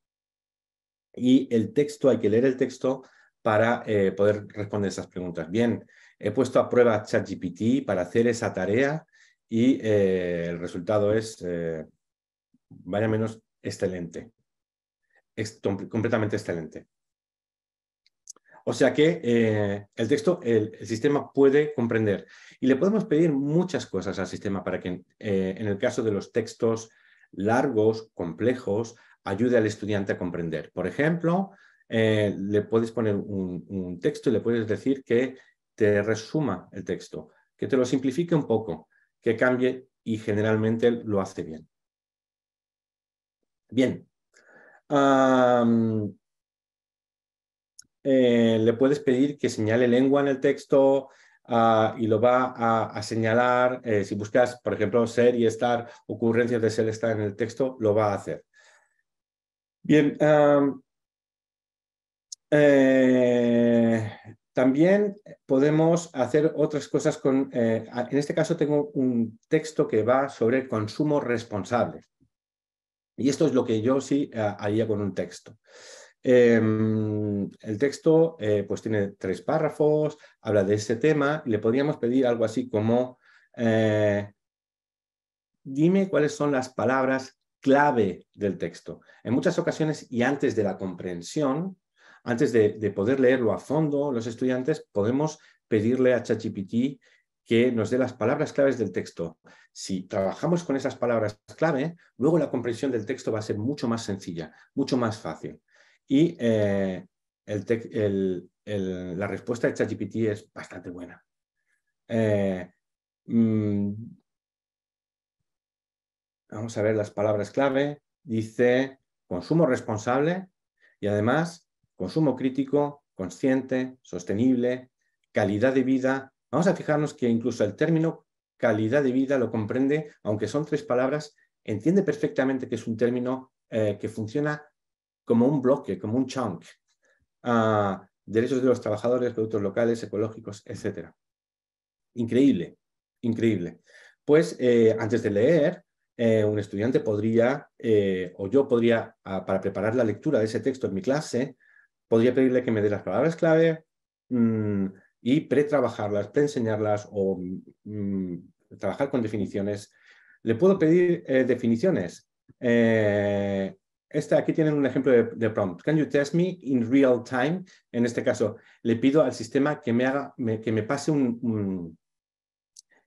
Speaker 2: Y el texto, hay que leer el texto para poder responder esas preguntas. Bien, he puesto a prueba ChatGPT para hacer esa tarea y el resultado es, vaya menos, excelente. Es completamente excelente. O sea que el texto, el sistema puede comprender. Y le podemos pedir muchas cosas al sistema para que, en el caso de los textos largos, complejos, ayude al estudiante a comprender. Por ejemplo, le puedes poner un texto y le puedes decir que te resuma el texto, que te lo simplifique un poco, que cambie y generalmente lo hace bien. Bien. Le puedes pedir que señale lengua en el texto y lo va a señalar. Si buscas, por ejemplo, ser y estar, ocurrencias de ser y estar en el texto, lo va a hacer. Bien. También podemos hacer otras cosas con... en este caso tengo un texto que va sobre consumo responsable. Y esto es lo que yo sí haría con un texto. El texto pues tiene 3 párrafos, habla de ese tema y le podríamos pedir algo así como dime cuáles son las palabras clave del texto. En muchas ocasiones y antes de la comprensión, antes de poder leerlo a fondo, los estudiantes podemos pedirle a ChatGPT que nos dé las palabras claves del texto. Si trabajamos con esas palabras clave, luego la comprensión del texto va a ser mucho más sencilla, mucho más fácil. Y la respuesta de ChatGPT es bastante buena. Vamos a ver las palabras clave. Dice consumo responsable y además consumo crítico, consciente, sostenible, calidad de vida. Vamos a fijarnos que incluso el término calidad de vida lo comprende, aunque son 3 palabras, entiende perfectamente que es un término que funciona como un bloque, como un chunk. Derechos de los trabajadores, productos locales, ecológicos, etc. Increíble, increíble. Pues antes de leer, un estudiante podría, o yo podría, para preparar la lectura de ese texto en mi clase, podría pedirle que me dé las palabras clave y pretrabajarlas, preenseñarlas o trabajar con definiciones. Le puedo pedir definiciones. Aquí tienen un ejemplo de prompt. Can you test me in real time? En este caso, le pido al sistema que me haga, que me pase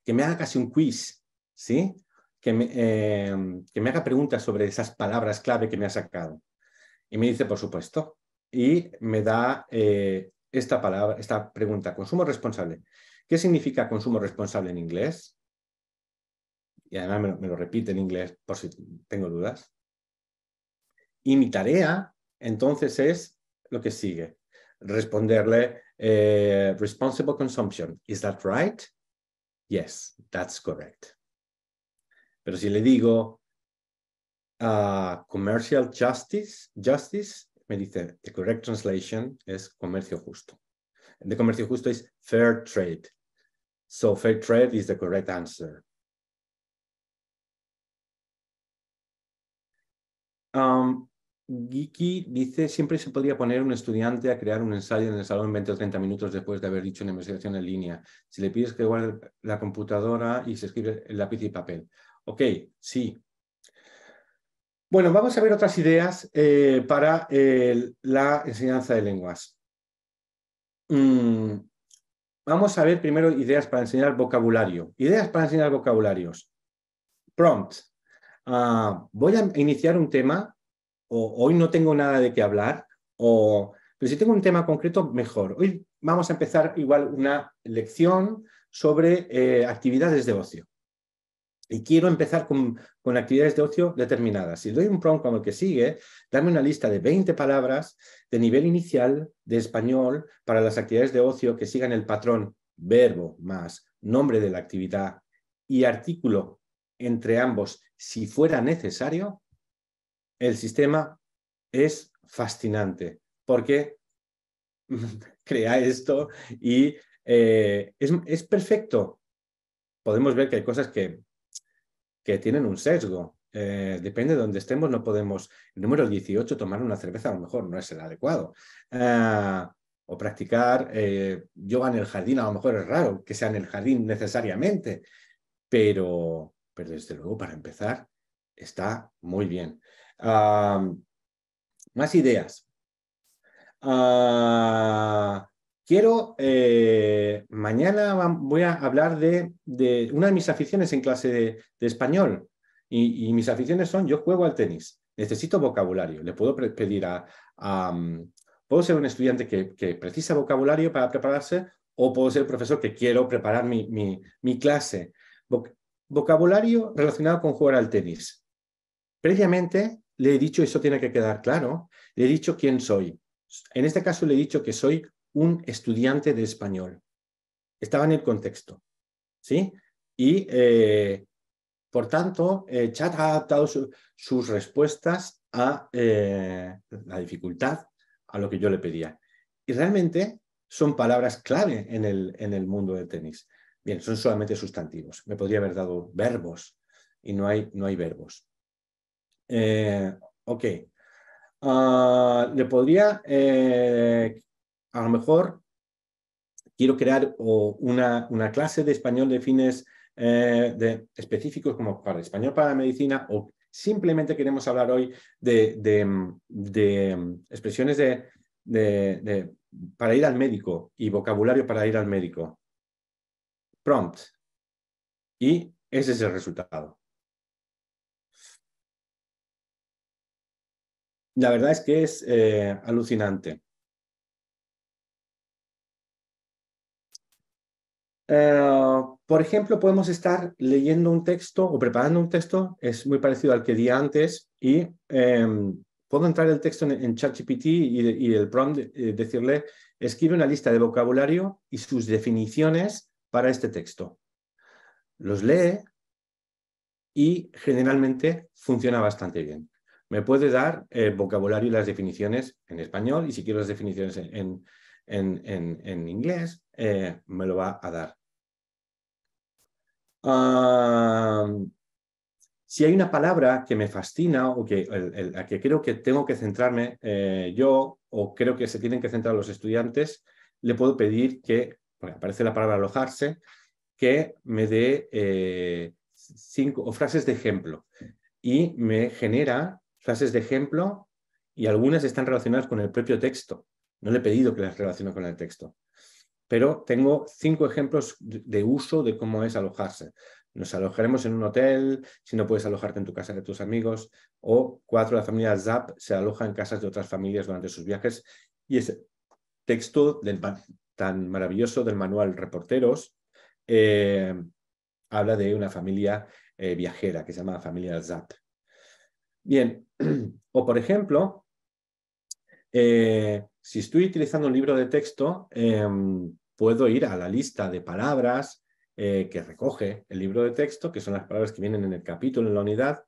Speaker 2: que me haga casi un quiz, ¿sí? Que me haga preguntas sobre esas palabras clave que me ha sacado. Y me dice, por supuesto. Y me da esta pregunta, consumo responsable. ¿Qué significa consumo responsable en inglés? Y además me lo repite en inglés por si tengo dudas. Y mi tarea, entonces, es lo que sigue. Responderle, responsible consumption. Is that right? Yes, that's correct. Pero si le digo commercial justice, me dice, the correct translation es comercio justo. De comercio justo es fair trade. So fair trade is the correct answer. Geeky dice, siempre se podría poner un estudiante a crear un ensayo en el salón 20 o 30 minutos después de haber dicho una investigación en línea. Si le pides que guarde la computadora y se escribe el lápiz y papel. Ok, sí. Bueno, vamos a ver otras ideas para la enseñanza de lenguas. Vamos a ver primero ideas para enseñar vocabulario. Ideas para enseñar vocabularios. Prompt. Voy a iniciar un tema. O hoy no tengo nada de qué hablar, pero si tengo un tema concreto, mejor. Hoy vamos a empezar igual una lección sobre actividades de ocio. Y quiero empezar con actividades de ocio determinadas. Si doy un prompt como el que sigue, dame una lista de 20 palabras de nivel inicial de español para las actividades de ocio que sigan el patrón verbo más nombre de la actividad y artículo entre ambos si fuera necesario. El sistema es fascinante porque crea esto y ¿Es perfecto? Podemos ver que hay cosas que tienen un sesgo. Depende de donde estemos, no podemos. El número 18, tomar una cerveza a lo mejor no es el adecuado. O practicar yoga en el jardín, a lo mejor es raro que sea en el jardín necesariamente, pero desde luego para empezar está muy bien. Más ideas. Mañana voy a hablar de una de mis aficiones en clase de español. Y mis aficiones son, yo juego al tenis, necesito vocabulario. Le puedo pedir puedo ser un estudiante que precisa vocabulario para prepararse, o puedo ser el profesor que quiero preparar mi clase. Vocabulario relacionado con jugar al tenis. Previamente le he dicho, eso tiene que quedar claro, le he dicho quién soy. En este caso le he dicho que soy un estudiante de español. Estaba en el contexto, ¿sí? Y, por tanto, Chat ha adaptado sus respuestas a la dificultad, a lo que yo le pedía. Y realmente son palabras clave en el mundo del tenis. Bien, son solamente sustantivos. Me podría haber dado verbos y no hay verbos. Ok. Le podría, a lo mejor, quiero crear una clase de español de fines específicos, como para español para la medicina, o simplemente queremos hablar hoy de expresiones para ir al médico y vocabulario para ir al médico. Prompt. Y ese es el resultado. La verdad es que es alucinante. Por ejemplo, podemos estar leyendo un texto o preparando un texto, es muy parecido al que di antes, y puedo entrar el texto en ChatGPT y el prompt decirle, escribe una lista de vocabulario y sus definiciones para este texto. Los lee y generalmente funciona bastante bien. Me puede dar vocabulario y las definiciones en español, y si quiero las definiciones en inglés, me lo va a dar. Si hay una palabra que me fascina o a que creo que tengo que centrarme yo, o creo que se tienen que centrar los estudiantes, le puedo pedir que, porque aparece la palabra alojarse, que me dé 5 o frases de ejemplo. Y me genera frases de ejemplo, y algunas están relacionadas con el propio texto. No le he pedido que las relacione con el texto. Pero tengo 5 ejemplos de uso de cómo es alojarse. Nos alojaremos en un hotel, si no puedes alojarte en tu casa de tus amigos, o 4, la familia Zapp se aloja en casas de otras familias durante sus viajes. Y ese texto tan maravilloso del manual Reporteros habla de una familia viajera que se llama familia Zapp. Bien, o por ejemplo, si estoy utilizando un libro de texto, puedo ir a la lista de palabras que recoge el libro de texto, que son las palabras que vienen en el capítulo, en la unidad,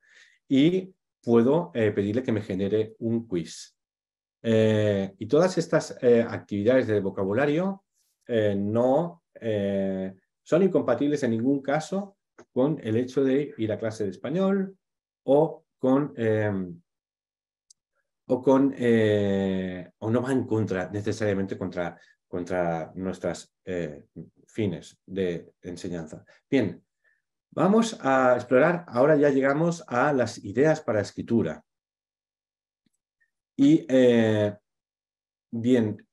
Speaker 2: y puedo pedirle que me genere un quiz. Y todas estas actividades de vocabulario no son incompatibles en ningún caso con el hecho de ir a clase de español o no va en contra, necesariamente contra nuestros fines de enseñanza. Bien, vamos a explorar, ahora ya llegamos a las ideas para escritura. Y bien,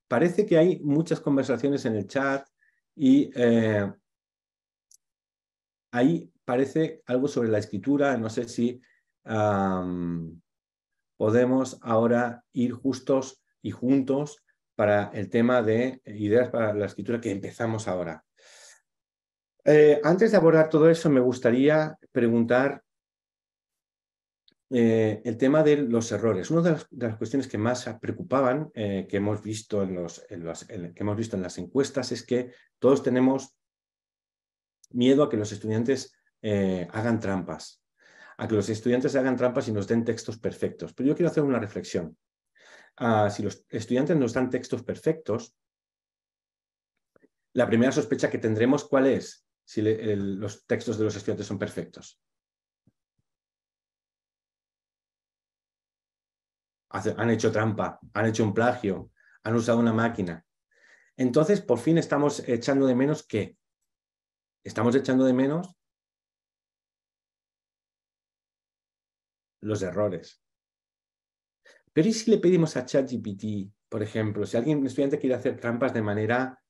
Speaker 2: parece que hay muchas conversaciones en el chat y ahí parece algo sobre la escritura. No sé si podemos ahora ir justos y juntos para el tema de ideas para la escritura que empezamos ahora. Antes de abordar todo eso, me gustaría preguntar el tema de los errores. Una de las cuestiones que más preocupaban, que hemos visto en las encuestas, es que todos tenemos miedo a que los estudiantes hagan trampas. A que los estudiantes hagan trampas y nos den textos perfectos. Pero yo quiero hacer una reflexión. Si los estudiantes nos dan textos perfectos, la primera sospecha que tendremos, ¿cuál es? Si los textos de los estudiantes son perfectos. Han hecho trampa, han hecho un plagio, han usado una máquina. Entonces, por fin estamos echando de menos ¿qué? Estamos echando de menos los errores. Pero ¿y si le pedimos a ChatGPT, por ejemplo, si un estudiante quiere hacer trampas de manera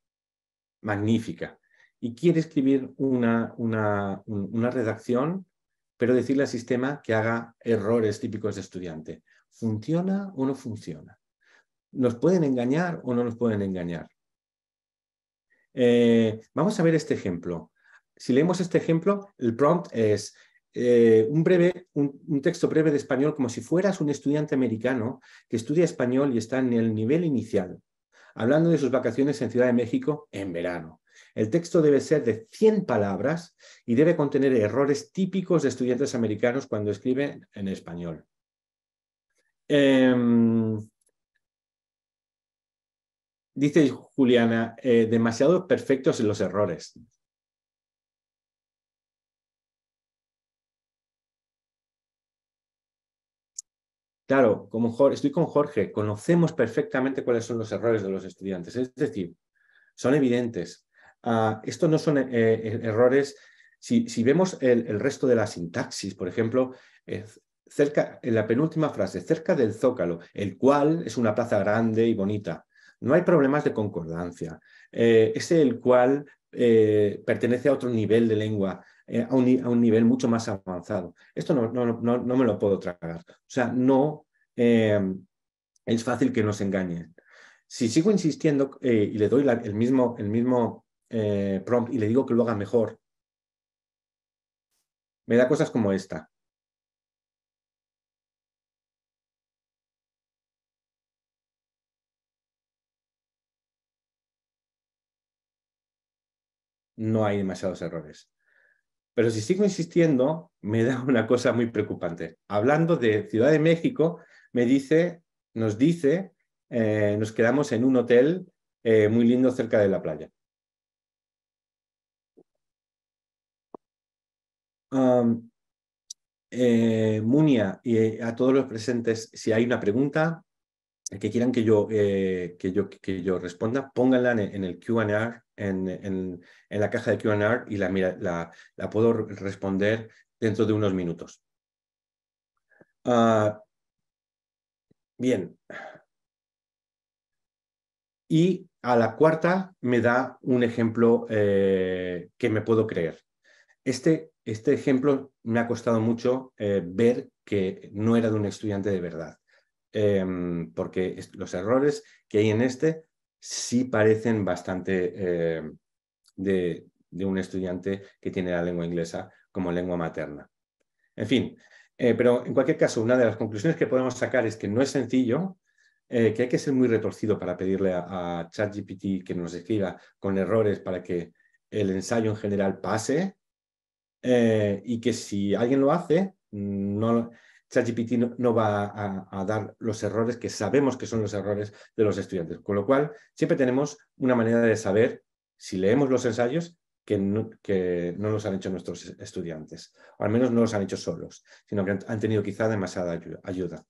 Speaker 2: magnífica y quiere escribir una redacción, pero decirle al sistema que haga errores típicos de estudiante? ¿Funciona o no funciona? ¿Nos pueden engañar o no nos pueden engañar? Vamos a ver este ejemplo. Si leemos este ejemplo, el prompt es un texto breve de español como si fueras un estudiante americano que estudia español y está en el nivel inicial, hablando de sus vacaciones en Ciudad de México en verano. El texto debe ser de 100 palabras y debe contener errores típicos de estudiantes americanos cuando escriben en español. Dice Juliana, demasiado perfectos en los errores. Claro, estoy con Jorge, conocemos perfectamente cuáles son los errores de los estudiantes, es decir, son evidentes. Estos no son errores. Si vemos el resto de la sintaxis, por ejemplo, en la penúltima frase, cerca del Zócalo, el cual es una plaza grande y bonita. No hay problemas de concordancia. Ese el cual pertenece a otro nivel de lengua, a un nivel mucho más avanzado. Esto no me lo puedo tragar. O sea, no es fácil que nos engañen. Si sigo insistiendo y le doy el mismo prompt y le digo que lo haga mejor, me da cosas como esta. No hay demasiados errores. Pero si sigo insistiendo, me da una cosa muy preocupante. Hablando de Ciudad de México, nos quedamos en un hotel muy lindo cerca de la playa. Munia y a todos los presentes, si hay una pregunta que quieran que yo responda, pónganla en el Q&A, en la caja de Q&A y la puedo responder dentro de unos minutos. Bien. Y a la cuarta me da un ejemplo que me puedo creer. Este ejemplo me ha costado mucho ver que no era de un estudiante de verdad. Porque los errores que hay en sí parecen bastante de un estudiante que tiene la lengua inglesa como lengua materna. En fin, pero en cualquier caso, una de las conclusiones que podemos sacar es que no es sencillo, que hay que ser muy retorcido para pedirle a ChatGPT que nos escriba con errores para que el ensayo en general pase, y que si alguien lo hace, ChatGPT no va a dar los errores que sabemos que son los errores de los estudiantes. Con lo cual, siempre tenemos una manera de saber, si leemos los ensayos, que no los han hecho nuestros estudiantes, o al menos no los han hecho solos, sino que han tenido quizá demasiada ayuda.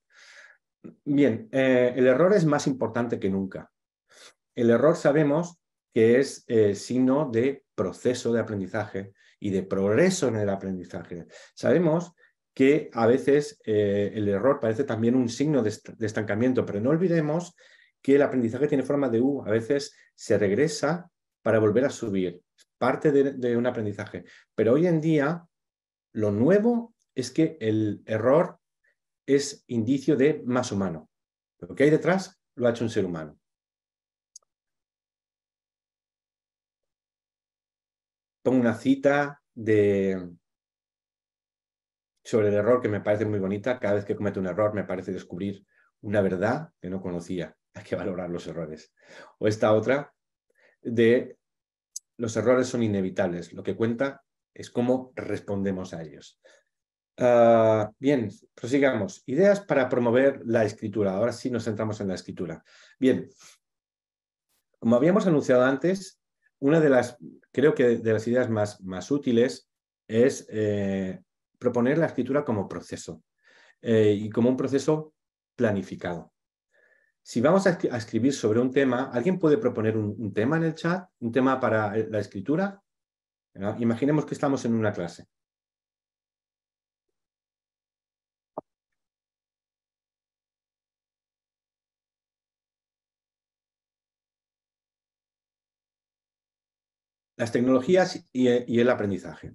Speaker 2: Bien, el error es más importante que nunca. El error sabemos que es signo de proceso de aprendizaje y de progreso en el aprendizaje. Sabemos que a veces el error parece también un signo de estancamiento, pero no olvidemos que el aprendizaje tiene forma de U. A veces se regresa para volver a subir. Es parte de un aprendizaje. Pero hoy en día lo nuevo es que el error es indicio de más humano. Lo que hay detrás lo ha hecho un ser humano. Pongo una cita sobre el error que me parece muy bonita. Cada vez que cometo un error me parece descubrir una verdad que no conocía. Hay que valorar los errores. O esta otra de los errores son inevitables. Lo que cuenta es cómo respondemos a ellos. Bien, prosigamos. Ideas para promover la escritura. Ahora sí nos centramos en la escritura. Bien, como habíamos anunciado antes, una de las, creo que de las ideas más útiles es proponer la escritura como proceso y como un proceso planificado. Si vamos a escribir sobre un tema, ¿alguien puede proponer un tema en el chat? ¿Un tema para la escritura? ¿No? Imaginemos que estamos en una clase. Las tecnologías y el aprendizaje.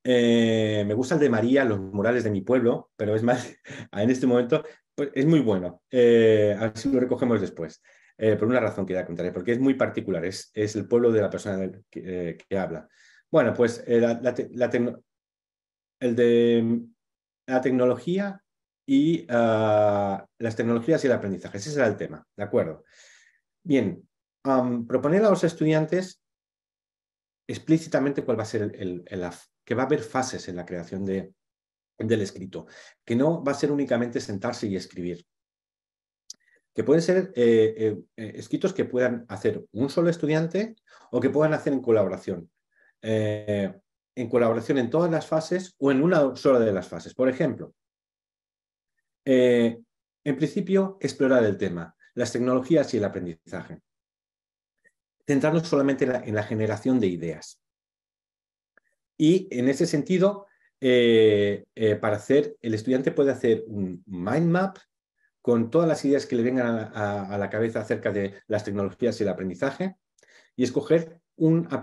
Speaker 2: Me gusta el de María, los murales de mi pueblo, pero es más, en este momento pues, es muy bueno. A ver si lo recogemos después. Por una razón que ya contaré, porque es muy particular, es el pueblo de la persona que habla. Bueno, pues el de la tecnología y las tecnologías y el aprendizaje. Ese será el tema, ¿de acuerdo? Bien, proponer a los estudiantes explícitamente cuál va a ser que va a haber fases en la creación del escrito, que no va a ser únicamente sentarse y escribir, que pueden ser escritos que puedan hacer un solo estudiante o que puedan hacer en colaboración en todas las fases o en una sola de las fases. Por ejemplo, en principio, explorar el tema, las tecnologías y el aprendizaje. Centrarnos solamente en la generación de ideas. Y en ese sentido, el estudiante puede hacer un mind map con todas las ideas que le vengan a la cabeza acerca de las tecnologías y el aprendizaje y escoger una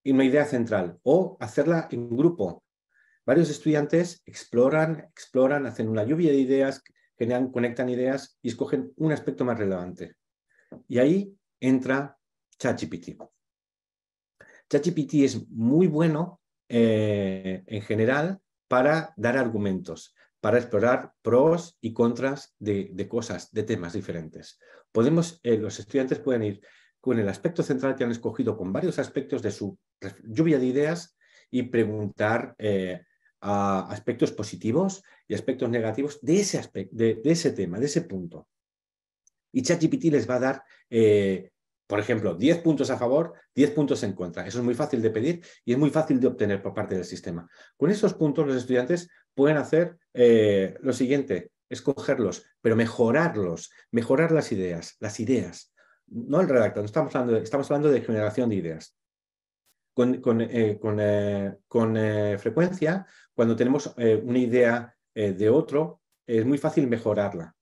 Speaker 2: idea central o hacerla en grupo. Varios estudiantes exploran, hacen una lluvia de ideas, conectan ideas y escogen un aspecto más relevante. Y ahí entra ChatGPT. ChatGPT es muy bueno en general para dar argumentos, para explorar pros y contras de cosas, de temas diferentes. Los estudiantes pueden ir con el aspecto central que han escogido, con varios aspectos de su lluvia de ideas y preguntar a aspectos positivos y aspectos negativos de ese tema, de ese punto. Y ChatGPT les va a dar, por ejemplo, 10 puntos a favor, 10 puntos en contra. Eso es muy fácil de pedir y es muy fácil de obtener por parte del sistema. Con esos puntos los estudiantes pueden hacer lo siguiente, escogerlos, pero mejorarlos, mejorar las ideas, no el redactor, estamos hablando de generación de ideas. Con frecuencia, cuando tenemos una idea de otro, es muy fácil mejorarla.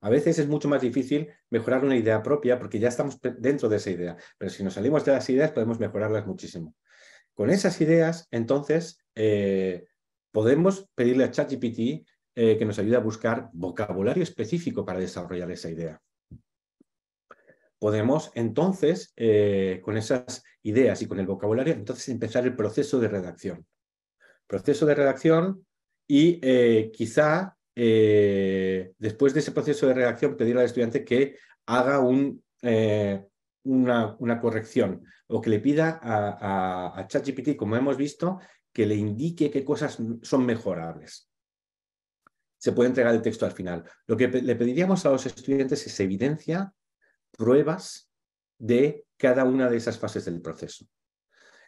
Speaker 2: A veces es mucho más difícil mejorar una idea propia porque ya estamos dentro de esa idea, pero si nos salimos de las ideas podemos mejorarlas muchísimo. Con esas ideas, entonces, podemos pedirle a ChatGPT que nos ayude a buscar vocabulario específico para desarrollar esa idea. Podemos, entonces, con esas ideas y con el vocabulario, entonces empezar el proceso de redacción. Proceso de redacción y quizá después de ese proceso de redacción pedirle al estudiante que haga una corrección o que le pida a ChatGPT, como hemos visto, que le indique qué cosas son mejorables. Se puede entregar el texto al final. Lo que le pediríamos a los estudiantes es evidencia, pruebas de cada una de esas fases del proceso.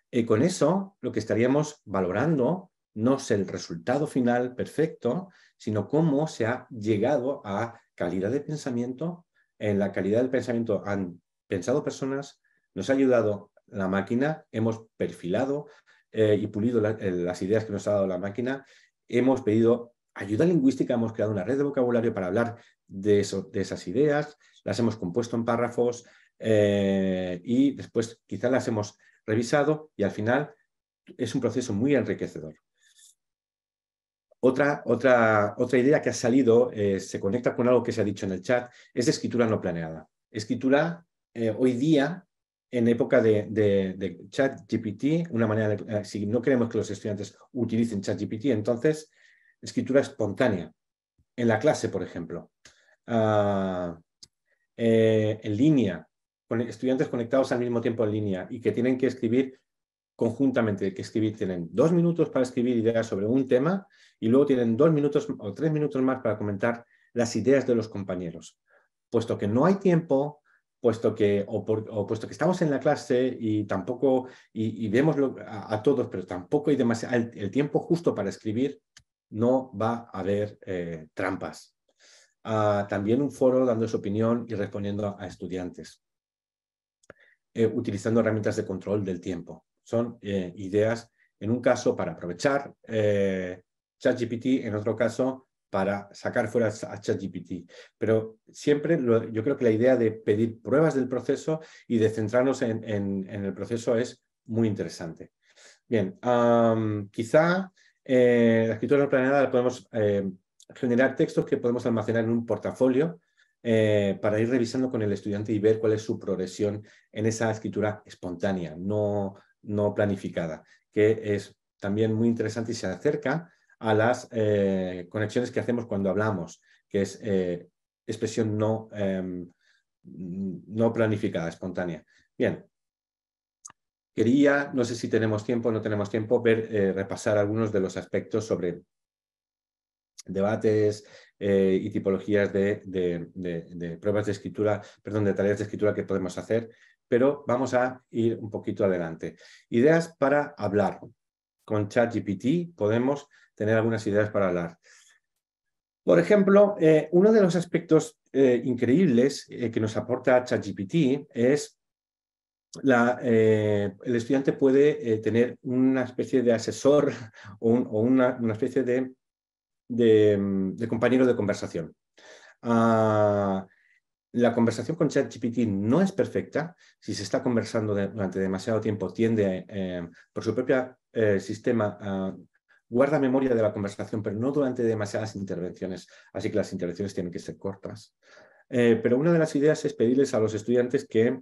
Speaker 2: Y con eso lo que estaríamos valorando no es el resultado final perfecto, sino cómo se ha llegado a calidad de pensamiento. En la calidad del pensamiento han pensado personas, nos ha ayudado la máquina, hemos perfilado y pulido las ideas que nos ha dado la máquina, hemos pedido ayuda lingüística, hemos creado una red de vocabulario para hablar de esas ideas, las hemos compuesto en párrafos y después quizás las hemos revisado y al final es un proceso muy enriquecedor. Otra idea que ha salido, se conecta con algo que se ha dicho en el chat, es escritura no planeada. Escritura hoy día, en época de ChatGPT, una manera si no queremos que los estudiantes utilicen ChatGPT, entonces escritura espontánea. En la clase, por ejemplo. En línea, con estudiantes conectados al mismo tiempo en línea y que tienen que escribir conjuntamente, tienen 2 minutos para escribir ideas sobre un tema y luego tienen 2 minutos o 3 minutos más para comentar las ideas de los compañeros. Puesto que no hay tiempo, puesto que estamos en la clase y tampoco, y vemos a todos, pero tampoco hay demasiado, el tiempo justo para escribir, no va a haber trampas. También un foro dando su opinión y respondiendo a estudiantes. Utilizando herramientas de control del tiempo. Son ideas, en un caso, para aprovechar ChatGPT, en otro caso, para sacar fuera a ChatGPT. Pero siempre yo creo que la idea de pedir pruebas del proceso y de centrarnos en el proceso es muy interesante. Bien, quizá la escritura no planeada podemos generar textos que podemos almacenar en un portafolio para ir revisando con el estudiante y ver cuál es su progresión en esa escritura espontánea, no planificada, que es también muy interesante y se acerca a las conexiones que hacemos cuando hablamos, que es expresión no planificada, espontánea. Bien. Quería, no sé si tenemos tiempo o no tenemos tiempo, repasar algunos de los aspectos sobre debates y tipologías de pruebas de escritura, perdón, de tareas de escritura que podemos hacer, pero vamos a ir un poquito adelante. Ideas para hablar. Con ChatGPT podemos tener algunas ideas para hablar. Por ejemplo, uno de los aspectos increíbles que nos aporta ChatGPT es el estudiante puede tener una especie de asesor o una especie de compañero de conversación. La conversación con ChatGPT no es perfecta. Si se está conversando durante demasiado tiempo, tiende, por su propio sistema, guarda memoria de la conversación, pero no durante demasiadas intervenciones. Así que las intervenciones tienen que ser cortas. Pero una de las ideas es pedirles a los estudiantes que,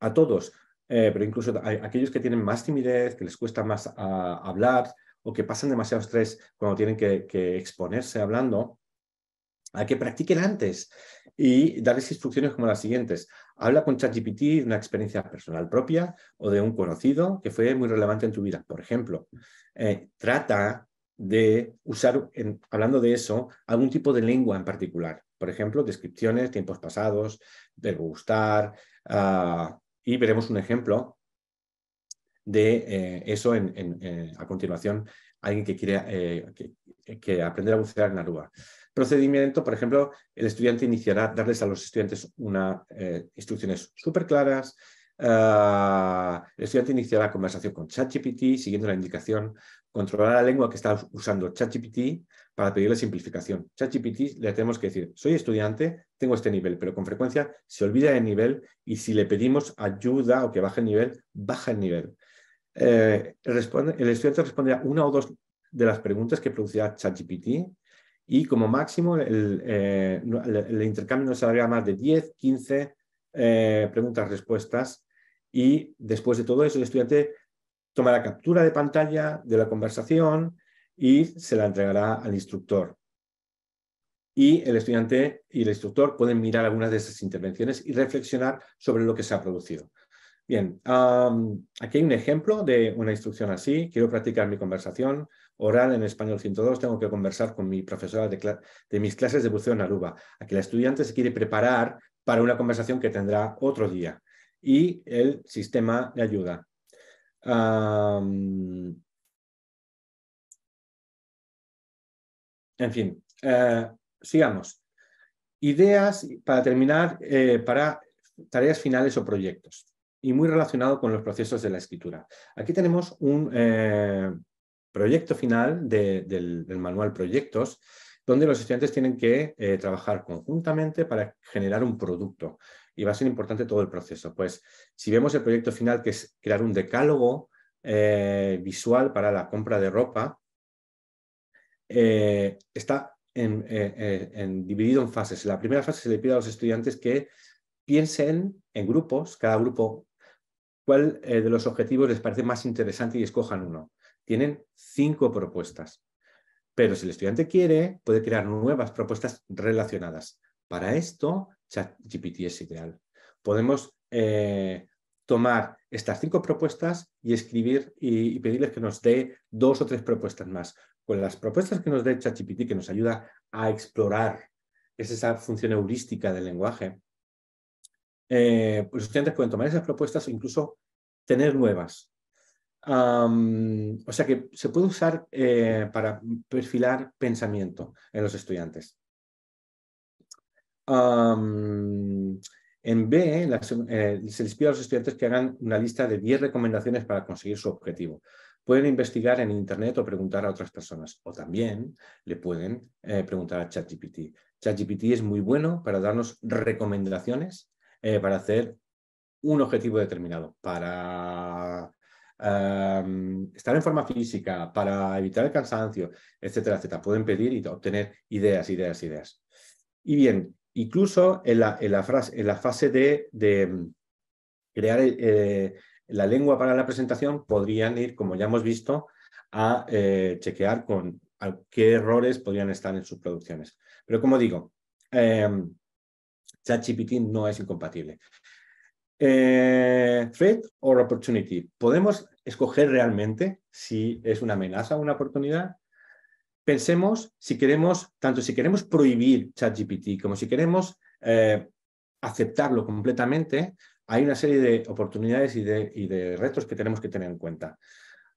Speaker 2: a todos, pero incluso a aquellos que tienen más timidez, que les cuesta más hablar o que pasan demasiado estrés cuando tienen que exponerse hablando, a que practiquen antes y darles instrucciones como las siguientes. Habla con ChatGPT de una experiencia personal propia o de un conocido que fue muy relevante en tu vida. Por ejemplo, trata de usar, hablando de eso, algún tipo de lengua en particular. Por ejemplo, descripciones, tiempos pasados, verbo gustar, y veremos un ejemplo de eso a continuación, alguien que quiere que aprender a bucear en Aruba. Procedimiento, por ejemplo, el estudiante iniciará, darles a los estudiantes instrucciones súper claras. El estudiante iniciará conversación con ChatGPT siguiendo la indicación, controlar la lengua que está usando ChatGPT para pedirle simplificación. ChatGPT le tenemos que decir, soy estudiante, tengo este nivel, pero con frecuencia se olvida el nivel y si le pedimos ayuda o que baje el nivel, baja el nivel. El estudiante responderá una o dos de las preguntas que producirá ChatGPT y como máximo el intercambio no se hará más de 10, 15 preguntas-respuestas y después de todo eso el estudiante tomará captura de pantalla de la conversación y se la entregará al instructor. Y el estudiante y el instructor pueden mirar algunas de esas intervenciones y reflexionar sobre lo que se ha producido. Bien, aquí hay un ejemplo de una instrucción así. Quiero practicar mi conversación oral en español 102. Tengo que conversar con mi profesora de mis clases de buceo en Aruba. Aquí la estudiante se quiere preparar para una conversación que tendrá otro día. Y el sistema le ayuda. En fin, sigamos. Ideas para terminar para tareas finales o proyectos. Y muy relacionado con los procesos de la escritura. Aquí tenemos un proyecto final del manual Proyectos, donde los estudiantes tienen que trabajar conjuntamente para generar un producto. Y va a ser importante todo el proceso. Pues si vemos el proyecto final, que es crear un decálogo visual para la compra de ropa, está dividido en fases. En la primera fase se le pide a los estudiantes que piensen en grupos, cada grupo, cuál de los objetivos les parece más interesante y escojan uno. Tienen 5 propuestas, pero si el estudiante quiere, puede crear nuevas propuestas relacionadas. Para esto, ChatGPT es ideal. Podemos tomar estas 5 propuestas y escribir y pedirles que nos dé 2 o 3 propuestas más. Con las propuestas que nos dé ChatGPT, que nos ayuda a explorar, es esa función heurística del lenguaje, los estudiantes pueden tomar esas propuestas e incluso tener nuevas. O sea que se puede usar para perfilar pensamiento en los estudiantes. En B, se les pide a los estudiantes que hagan una lista de 10 recomendaciones para conseguir su objetivo. Pueden investigar en Internet o preguntar a otras personas. O también le pueden preguntar a ChatGPT. ChatGPT es muy bueno para darnos recomendaciones para hacer un objetivo determinado, para estar en forma física, para evitar el cansancio, etcétera, etcétera. Pueden pedir y obtener ideas. Y bien, incluso en la fase de crear la lengua para la presentación, podrían ir, como ya hemos visto, a chequear con qué errores podrían estar en sus producciones. Pero como digo, ChatGPT no es incompatible. Threat or opportunity. ¿Podemos escoger realmente si es una amenaza o una oportunidad? Pensemos tanto si queremos prohibir ChatGPT como si queremos aceptarlo completamente, hay una serie de oportunidades y de retos que tenemos que tener en cuenta.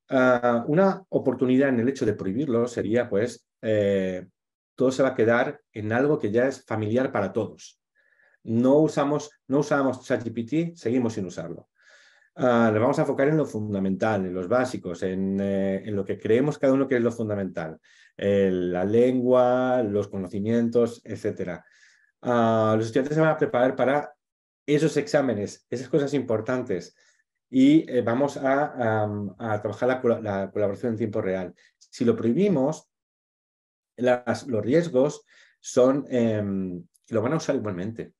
Speaker 2: Una oportunidad en el hecho de prohibirlo sería, pues, todo se va a quedar en algo que ya es familiar para todos. No usamos ChatGPT, seguimos sin usarlo. Nos vamos a enfocar en lo fundamental, en los básicos, en lo que creemos cada uno que es lo fundamental. La lengua, los conocimientos, etc. Los estudiantes se van a preparar para esos exámenes, esas cosas importantes. Y vamos a trabajar la colaboración en tiempo real. Si lo prohibimos, los riesgos son, lo van a usar igualmente.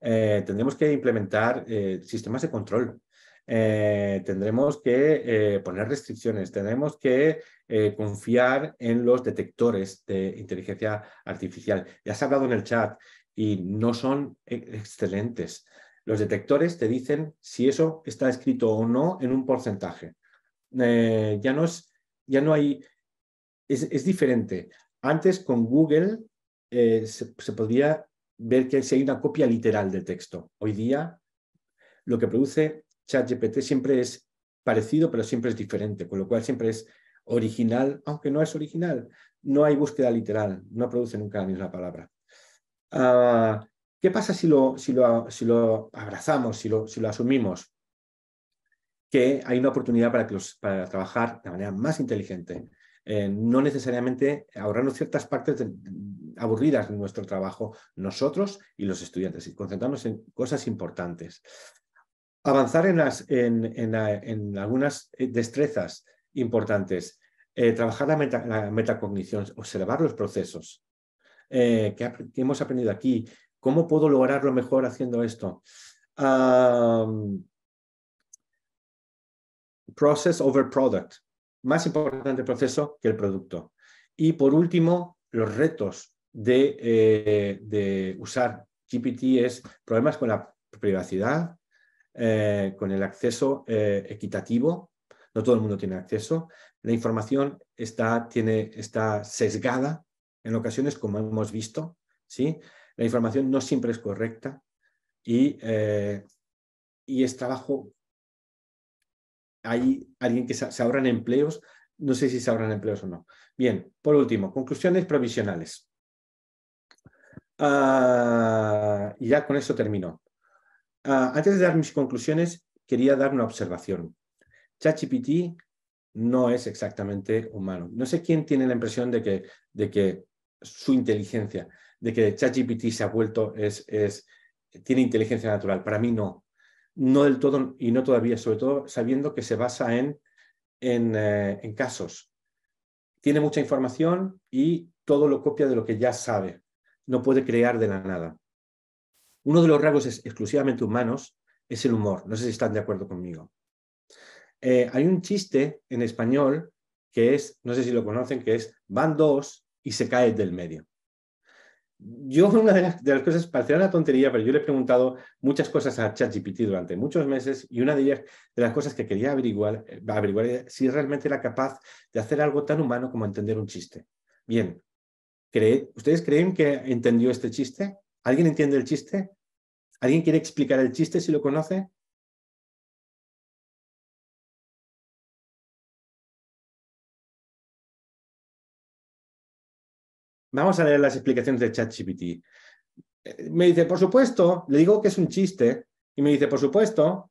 Speaker 2: Tendremos que implementar sistemas de control. Tendremos que poner restricciones, tendremos que confiar en los detectores de inteligencia artificial. Ya se ha hablado en el chat y no son excelentes. Los detectores te dicen si eso está escrito o no en un porcentaje. Es diferente. Antes con Google se podía ver que si hay una copia literal del texto. Hoy día lo que produce ChatGPT siempre es parecido, pero siempre es diferente, con lo cual siempre es original, aunque no es original. No hay búsqueda literal, no produce nunca la misma palabra. ¿Qué pasa si lo abrazamos, si lo asumimos? Que hay una oportunidad para trabajar de manera más inteligente. No necesariamente ahorrarnos ciertas partes aburridas de nuestro trabajo, nosotros y los estudiantes, y concentrarnos en cosas importantes. Avanzar en algunas destrezas importantes, trabajar la metacognición, observar los procesos que hemos aprendido aquí. ¿Cómo puedo lograrlo mejor haciendo esto? Process over product. Más importante el proceso que el producto. Y por último, los retos de usar GPT es problemas con la privacidad, con el acceso equitativo. No todo el mundo tiene acceso. La información está sesgada en ocasiones, como hemos visto, ¿sí? La información no siempre es correcta y es trabajo. Hay alguien que se ahorran empleos, no sé si se ahorran empleos o no. Bien, por último, conclusiones provisionales. Y ya con eso termino. Antes de dar mis conclusiones, quería dar una observación. ChatGPT no es exactamente humano. No sé quién tiene la impresión de que su inteligencia, de que ChatGPT se ha vuelto, tiene inteligencia natural. Para mí no. No del todo y no todavía, sobre todo sabiendo que se basa en casos. Tiene mucha información y todo lo copia de lo que ya sabe. No puede crear de la nada. Uno de los rasgos exclusivamente humanos es el humor. No sé si están de acuerdo conmigo. Hay un chiste en español que es, no sé si lo conocen, que es van dos y se cae del medio. Yo, una de las cosas, parecía una tontería, pero yo le he preguntado muchas cosas a ChatGPT durante muchos meses y una de ellas, de las cosas que quería averiguar es si realmente era capaz de hacer algo tan humano como entender un chiste. Bien, ¿ustedes creen que entendió este chiste? ¿Alguien entiende el chiste? ¿Alguien quiere explicar el chiste si lo conoce? Vamos a leer las explicaciones de ChatGPT. Me dice, por supuesto, le digo que es un chiste, y me dice, por supuesto,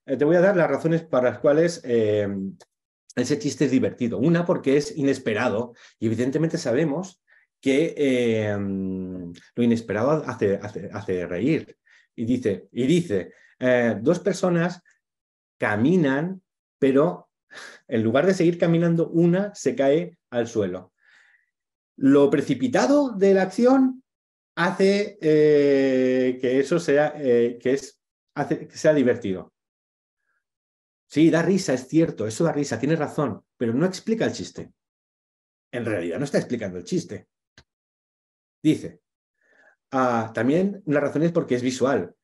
Speaker 2: te voy a dar las razones para las cuales ese chiste es divertido. Una, porque es inesperado, y evidentemente sabemos que lo inesperado hace reír. Y dice, dos personas caminan, pero en lugar de seguir caminando, una se cae al suelo. Lo precipitado de la acción hace que eso sea, hace que sea divertido. Sí, da risa, es cierto, eso da risa, tienes razón, pero no explica el chiste. En realidad no está explicando el chiste. Dice, también una razón es porque es visual.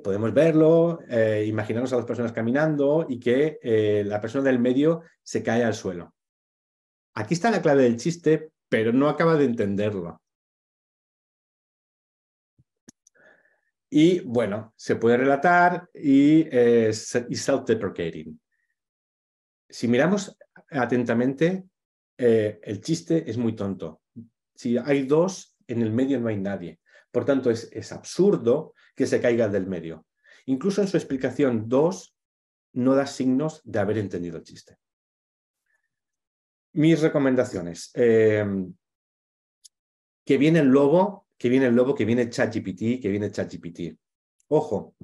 Speaker 2: Podemos verlo, imaginarnos a dos personas caminando y que la persona del medio se cae al suelo. Aquí está la clave del chiste, pero no acaba de entenderlo. Y bueno, se puede relatar y self-deprecating. Si miramos atentamente, el chiste es muy tonto. Si hay dos, en el medio no hay nadie. Por tanto, es absurdo que se caiga del medio. Incluso en su explicación 2 no da signos de haber entendido el chiste. Mis recomendaciones. Que viene el lobo, que viene ChatGPT. Ojo,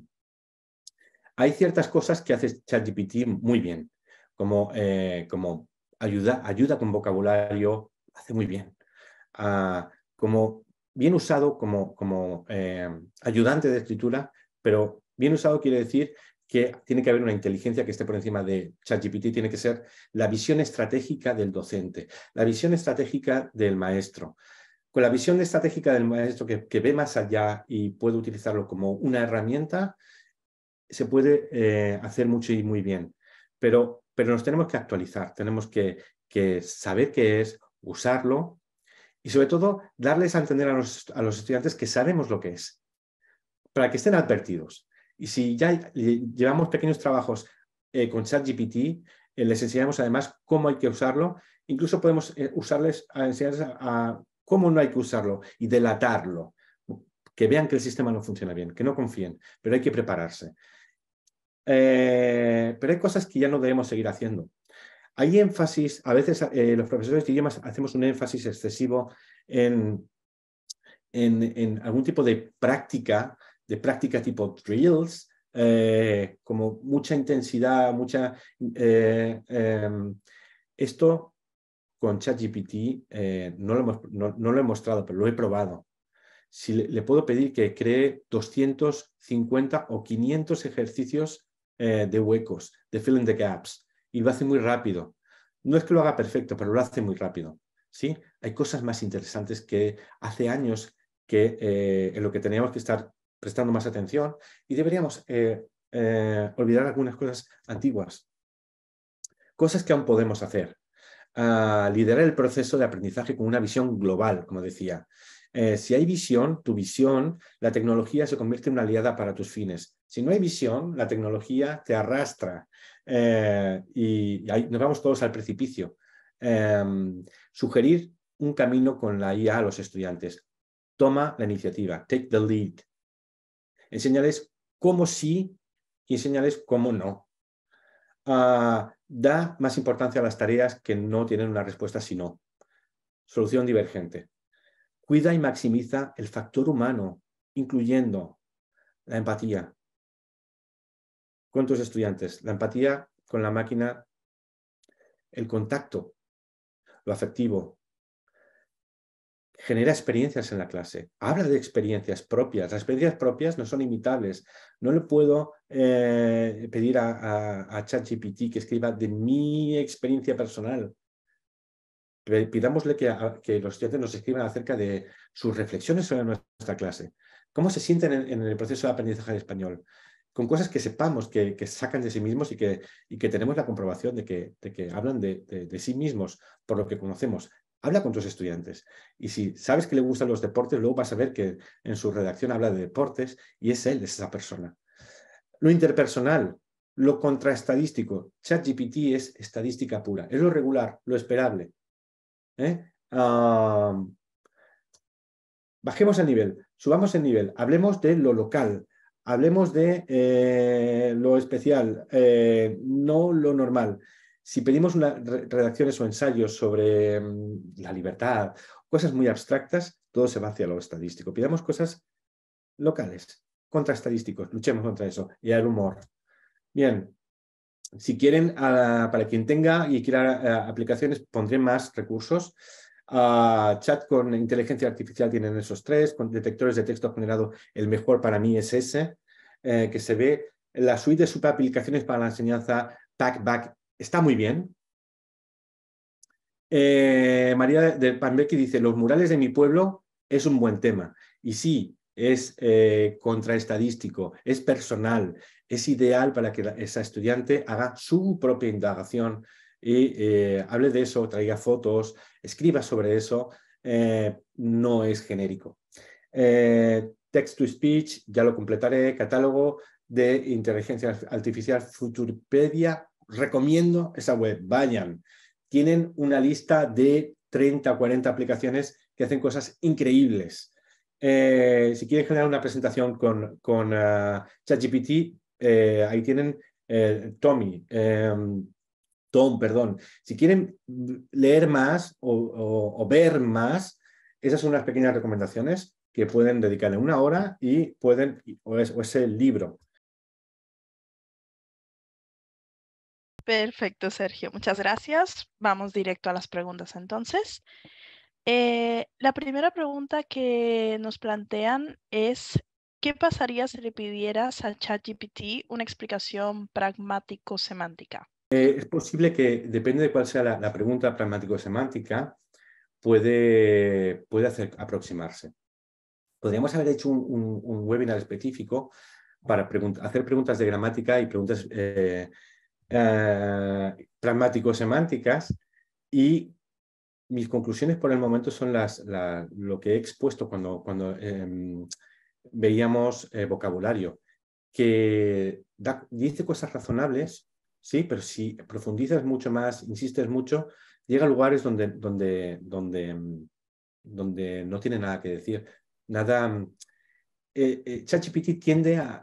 Speaker 2: hay ciertas cosas que hace ChatGPT muy bien, como ayuda con vocabulario, hace muy bien. Como bien usado como ayudante de escritura, pero bien usado quiere decir que tiene que haber una inteligencia que esté por encima de ChatGPT, tiene que ser la visión estratégica del docente, la visión estratégica del maestro. Con la visión estratégica del maestro que ve más allá y puede utilizarlo como una herramienta, se puede hacer mucho y muy bien. Pero nos tenemos que actualizar, tenemos que saber qué es, usarlo y sobre todo darles a entender a los estudiantes que sabemos lo que es, para que estén advertidos. Y si ya llevamos pequeños trabajos con ChatGPT, les enseñamos además cómo hay que usarlo. Incluso podemos enseñarles a cómo no hay que usarlo y delatarlo. Que vean que el sistema no funciona bien, que no confíen, pero hay que prepararse. Pero hay cosas que ya no debemos seguir haciendo. Hay énfasis, a veces los profesores de idiomas hacemos un énfasis excesivo en algún tipo de práctica tipo drills, como mucha intensidad, esto con ChatGPT no lo he mostrado, pero lo he probado. Si le puedo pedir que cree 250 o 500 ejercicios de huecos, de fill in the gaps, y lo hace muy rápido. No es que lo haga perfecto, pero lo hace muy rápido. ¿Sí? Hay cosas más interesantes que hace años que en lo que teníamos que estar prestando más atención y deberíamos olvidar algunas cosas antiguas. Cosas que aún podemos hacer. Liderar el proceso de aprendizaje con una visión global, como decía. Si hay visión, tu visión, la tecnología se convierte en una aliada para tus fines. Si no hay visión, la tecnología te arrastra y ahí nos vamos todos al precipicio. Sugerir un camino con la IA a los estudiantes. Toma la iniciativa, take the lead. Enséñales cómo sí y enséñales cómo no. Da más importancia a las tareas que no tienen una respuesta si no. Solución divergente. Cuida y maximiza el factor humano, incluyendo la empatía con tus estudiantes, la empatía con la máquina, el contacto, lo afectivo. Genera experiencias en la clase. Habla de experiencias propias. Las experiencias propias no son imitables. No le puedo pedir a ChatGPT que escriba de mi experiencia personal. Pidámosle que los estudiantes nos escriban acerca de sus reflexiones sobre nuestra clase. Cómo se sienten en el proceso de aprendizaje de español. Con cosas que sepamos, que sacan de sí mismos y que tenemos la comprobación de que hablan de sí mismos por lo que conocemos. Habla con tus estudiantes. Y si sabes que le gustan los deportes, luego vas a ver que en su redacción habla de deportes y es él, es esa persona. Lo interpersonal, lo contraestadístico. ChatGPT es estadística pura. Es lo regular, lo esperable. Bajemos el nivel, subamos el nivel, hablemos de lo local, hablemos de lo especial, no lo normal. Si pedimos redacciones o ensayos sobre la libertad, cosas muy abstractas, todo se va hacia lo estadístico. Pidamos cosas locales, contraestadísticos, luchemos contra eso. Y el humor. Bien, si quieren, para quien tenga y quiera aplicaciones, pondré más recursos. Chat con inteligencia artificial tienen esos 3, con detectores de texto generado, el mejor para mí es ese, que se ve. La suite de superaplicaciones para la enseñanza PackBack está muy bien. María del Panbecky dice, los murales de mi pueblo es un buen tema. Y sí, es contraestadístico, es personal, es ideal para que esa estudiante haga su propia indagación y hable de eso, traiga fotos, escriba sobre eso, no es genérico. Text to speech, ya lo completaré, catálogo de inteligencia artificial Futurpedia, recomiendo esa web, vayan. Tienen una lista de 30 o 40 aplicaciones que hacen cosas increíbles. Si quieren generar una presentación con ChatGPT, ahí tienen Tom, perdón. Si quieren leer más o ver más, esas son unas pequeñas recomendaciones que pueden dedicarle 1 hora y pueden, o es el libro.
Speaker 1: Perfecto, Sergio. Muchas gracias. Vamos directo a las preguntas entonces. La primera pregunta que nos plantean es, ¿qué pasaría si le pidieras a ChatGPT una explicación pragmático-semántica?
Speaker 2: Es posible que, depende de cuál sea la pregunta pragmático-semántica, puede aproximarse. Podríamos haber hecho un webinar específico para hacer preguntas de gramática y preguntas pragmático-semánticas, y mis conclusiones por el momento son lo que he expuesto cuando veíamos vocabulario, que dice cosas razonables, sí, pero si profundizas mucho más, insistes mucho, llega a lugares donde no tiene nada que decir. ChatGPT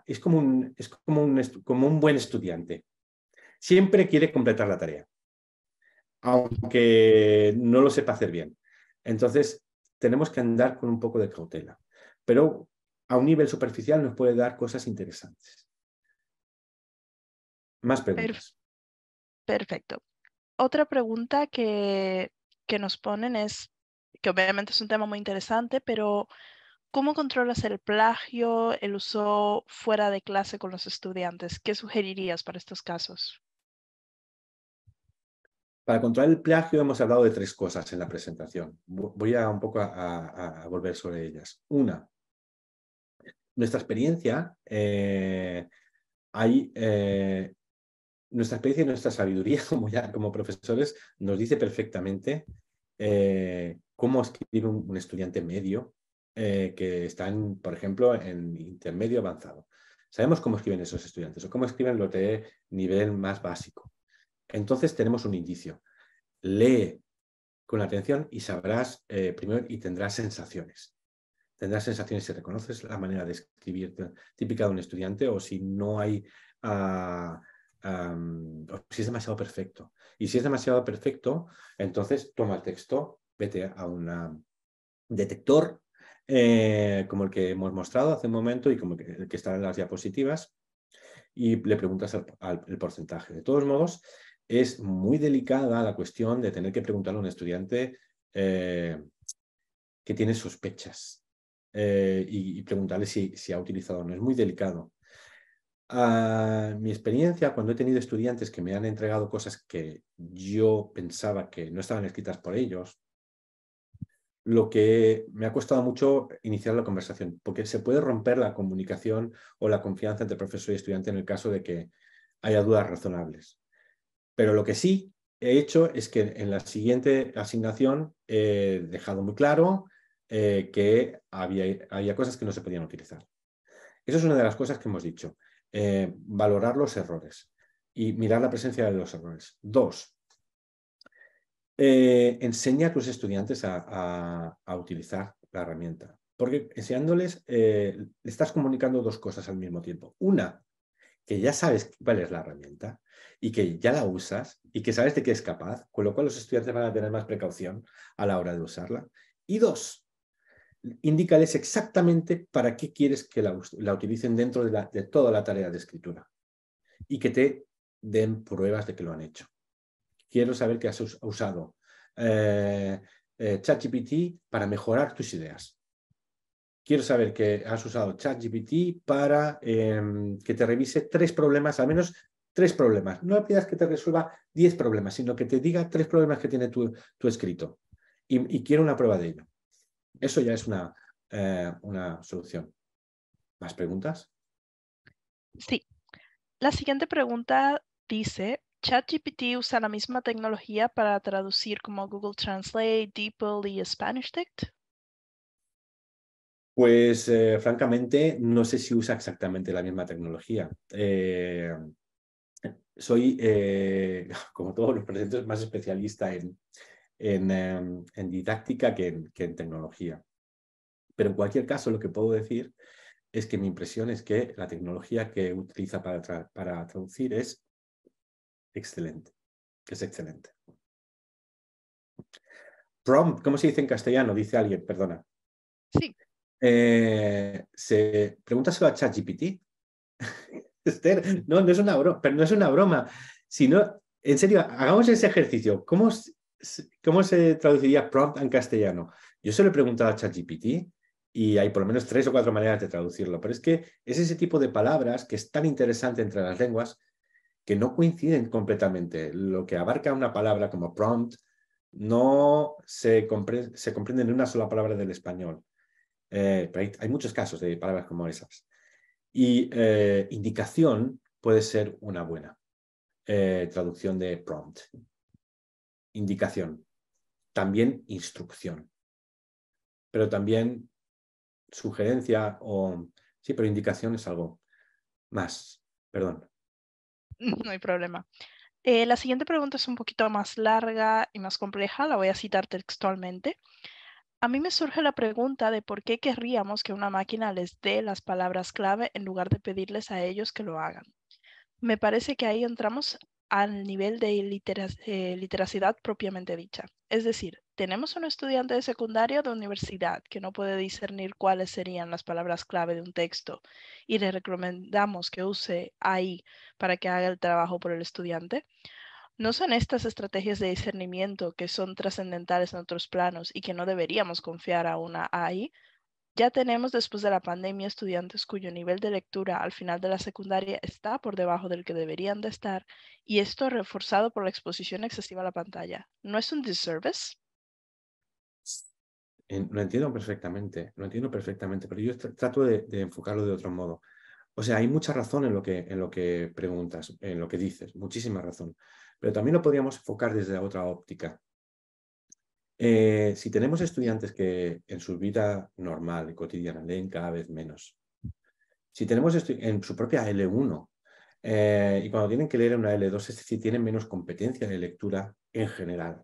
Speaker 2: es como un buen estudiante. Siempre quiere completar la tarea, aunque no lo sepa hacer bien. Entonces, tenemos que andar con un poco de cautela. Pero a un nivel superficial nos puede dar cosas interesantes. Más preguntas.
Speaker 1: Perfecto. Otra pregunta que nos ponen es, que obviamente es un tema muy interesante, pero ¿cómo controlas el plagio, el uso fuera de clase con los estudiantes? ¿Qué sugerirías para estos casos?
Speaker 2: Para controlar el plagio hemos hablado de 3 cosas en la presentación. Voy un poco a volver sobre ellas. Una, nuestra experiencia, nuestra experiencia y nuestra sabiduría como profesores nos dice perfectamente cómo escribe un estudiante medio que está, por ejemplo, en intermedio avanzado. Sabemos cómo escriben esos estudiantes o cómo escriben los de nivel más básico. Entonces tenemos un indicio. Lee con atención y sabrás primero y tendrás sensaciones. Tendrás sensaciones si reconoces la manera de escribir típica de un estudiante o si no hay... si es demasiado perfecto. Y si es demasiado perfecto, entonces toma el texto, vete a un detector como el que hemos mostrado hace un momento y como el que está en las diapositivas, y le preguntas el porcentaje. De todos modos, es muy delicada la cuestión de tener que preguntarle a un estudiante que tiene sospechas y preguntarle si ha utilizado o no. Es muy delicado. Mi experiencia, cuando he tenido estudiantes que me han entregado cosas que yo pensaba que no estaban escritas por ellos, lo que me ha costado mucho iniciar la conversación, porque se puede romper la comunicación o la confianza entre profesor y estudiante en el caso de que haya dudas razonables. Pero lo que sí he hecho es que en la siguiente asignación dejado muy claro que había cosas que no se podían utilizar. Eso es una de las cosas que hemos dicho. Valorar los errores y mirar la presencia de los errores. 2. Enseña a tus estudiantes a utilizar la herramienta. Porque enseñándoles, le estás comunicando dos cosas al mismo tiempo. Una, que ya sabes cuál es la herramienta y que ya la usas y que sabes de qué es capaz, con lo cual los estudiantes van a tener más precaución a la hora de usarla. Y 2, indícales exactamente para qué quieres que la utilicen dentro de toda la tarea de escritura y que te den pruebas de que lo han hecho. Quiero saber que has usado ChatGPT para mejorar tus ideas. Quiero saber que has usado ChatGPT para que te revise 3 problemas, al menos 3 problemas. No pidas que te resuelva 10 problemas, sino que te diga 3 problemas que tiene tu escrito. Y quiero una prueba de ello. Eso ya es una solución. ¿Más preguntas?
Speaker 1: Sí. La siguiente pregunta dice, ¿ChatGPT usa la misma tecnología para traducir como Google Translate, DeepL y SpanishDict?
Speaker 2: Pues francamente no sé si usa exactamente la misma tecnología. Soy, como todos los presentes, más especialista en didáctica que en tecnología. Pero en cualquier caso, lo que puedo decir es que mi impresión es que la tecnología que utiliza para traducir es excelente. Prompt, ¿cómo se dice en castellano? Dice alguien, perdona.
Speaker 1: Sí.
Speaker 2: Pregúntaselo a ChatGPT. Esther, no es una broma, pero no es una broma. Sino, en serio, hagamos ese ejercicio. ¿Cómo se traduciría prompt en castellano? Yo se lo he preguntado a ChatGPT y hay por lo menos 3 o 4 maneras de traducirlo, pero es que es ese tipo de palabras que es tan interesante entre las lenguas que no coinciden completamente. Lo que abarca una palabra como prompt no se comprende en una sola palabra del español. Pero hay muchos casos de palabras como esas. Y indicación puede ser una buena traducción de prompt. Indicación. También instrucción. Pero también sugerencia o... Sí, pero indicación es algo más. Perdón.
Speaker 1: No hay problema. La siguiente pregunta es un poquito más larga y más compleja. La voy a citar textualmente. A mí me surge la pregunta de por qué querríamos que una máquina les dé las palabras clave en lugar de pedirles a ellos que lo hagan. Me parece que ahí entramos al nivel de literacidad propiamente dicha. Es decir, tenemos un estudiante de secundaria o de universidad que no puede discernir cuáles serían las palabras clave de un texto y le recomendamos que use AI para que haga el trabajo por el estudiante. ¿No son estas estrategias de discernimiento que son trascendentales en otros planos y que no deberíamos confiar a una AI? Ya tenemos después de la pandemia estudiantes cuyo nivel de lectura al final de la secundaria está por debajo del que deberían de estar y esto reforzado por la exposición excesiva a la pantalla. ¿No es un disservice?
Speaker 2: Lo entiendo perfectamente, pero yo trato de enfocarlo de otro modo. O sea, hay mucha razón en lo que preguntas, en lo que dices, muchísima razón. Pero también lo podríamos enfocar desde otra óptica. Si tenemos estudiantes que en su vida normal y cotidiana leen cada vez menos, si tenemos en su propia L1 y cuando tienen que leer una L2, es decir, tienen menos competencia de lectura en general.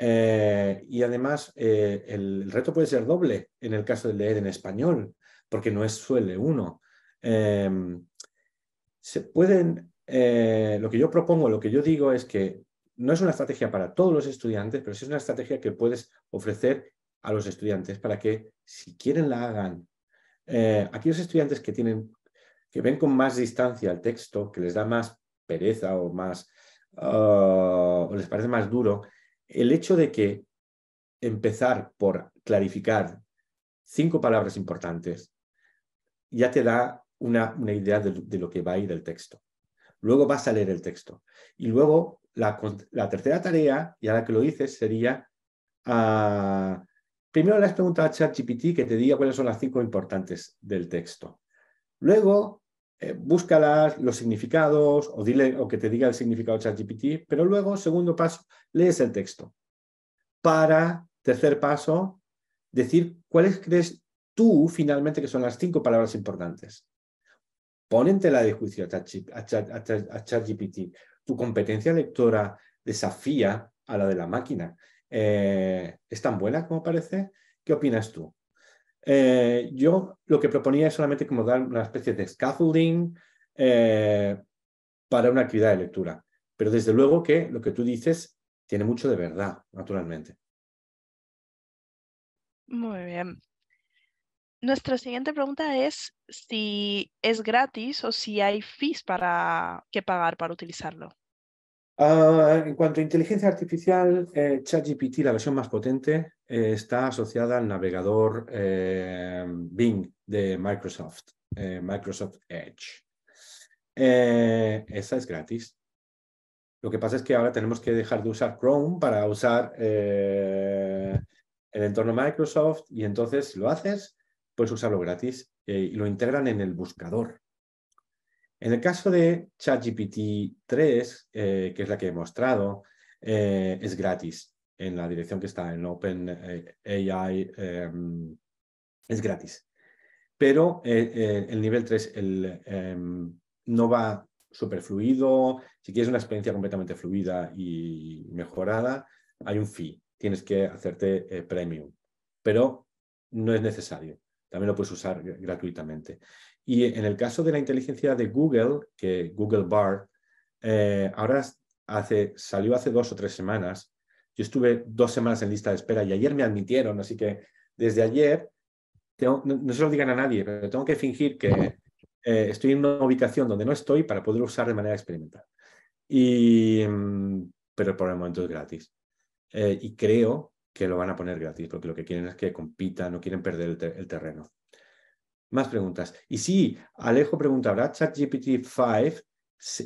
Speaker 2: Y además el reto puede ser doble en el caso de leer en español, porque no es su L1. Lo que yo propongo, lo que yo digo es que no es una estrategia para todos los estudiantes, pero sí es una estrategia que puedes ofrecer a los estudiantes para que, si quieren, la hagan. Aquellos estudiantes que ven con más distancia el texto, que les da más pereza o o les parece más duro, el hecho de que empezar por clarificar 5 palabras importantes ya te da una idea de lo que va a ir el texto. Luego vas a leer el texto. Y luego la tercera tarea, y a la que lo dices, sería primero le has preguntado a ChatGPT que te diga cuáles son las 5 importantes del texto. Luego búscalas, los significados, o que te diga el significado ChatGPT, pero luego, segundo paso, lees el texto. para, tercer paso, decir cuáles crees tú finalmente que son las 5 palabras importantes. Pon en tela de juicio a ChatGPT. Tu competencia lectora desafía a la de la máquina. ¿Es tan buena como parece? ¿Qué opinas tú? Yo lo que proponía es solamente como dar una especie de scaffolding para una actividad de lectura. Pero desde luego que lo que tú dices tiene mucho de verdad, naturalmente.
Speaker 1: Muy bien. Nuestra siguiente pregunta es si es gratis o si hay fees que pagar para utilizarlo.
Speaker 2: En cuanto a inteligencia artificial, ChatGPT, la versión más potente, está asociada al navegador Bing de Microsoft, Microsoft Edge. Esa es gratis. Lo que pasa es que ahora tenemos que dejar de usar Chrome para usar el entorno Microsoft, y entonces si lo haces, puedes usarlo gratis y lo integran en el buscador. En el caso de ChatGPT 3, que es la que he mostrado, es gratis. En la dirección que está en OpenAI es gratis. Pero el nivel 3 no va súper fluido. Si quieres una experiencia completamente fluida y mejorada, hay un fee. Tienes que hacerte premium. Pero no es necesario. También lo puedes usar gratuitamente. Y en el caso de la inteligencia de Google, que Google Bard, ahora salió hace 2 o 3 semanas. Yo estuve 2 semanas en lista de espera y ayer me admitieron, así que desde ayer no se lo digan a nadie, pero tengo que fingir que estoy en una ubicación donde no estoy para poder usar de manera experimental. Pero por el momento es gratis. Y creo que lo van a poner gratis, porque lo que quieren es que compitan, no quieren perder el terreno. Más preguntas. Y sí, Alejo pregunta, ¿habrá ChatGPT 5?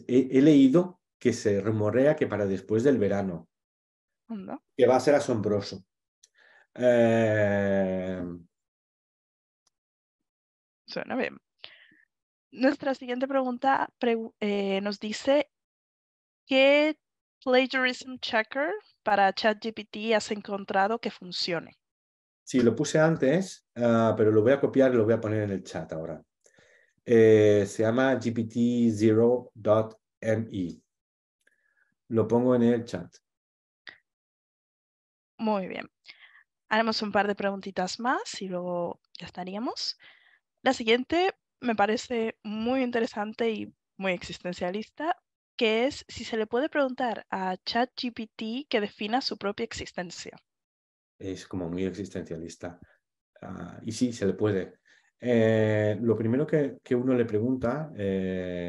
Speaker 2: He leído que se rumorea que para después del verano,
Speaker 1: ¿No?
Speaker 2: que va a ser asombroso.
Speaker 1: Suena bien. Nuestra siguiente pregunta nos dice, ¿qué plagiarism checker para ChatGPT has encontrado que funcione?
Speaker 2: Sí, lo puse antes, pero lo voy a copiar y lo voy a poner en el chat ahora. Se llama gpt0.me. Lo pongo en el chat.
Speaker 1: Muy bien. Haremos un par de preguntitas más y luego ya estaríamos. La siguiente me parece muy interesante y muy existencialista, que es si se le puede preguntar a ChatGPT que defina su propia existencia.
Speaker 2: Es como muy existencialista. Y sí, se le puede. Lo primero que uno le pregunta,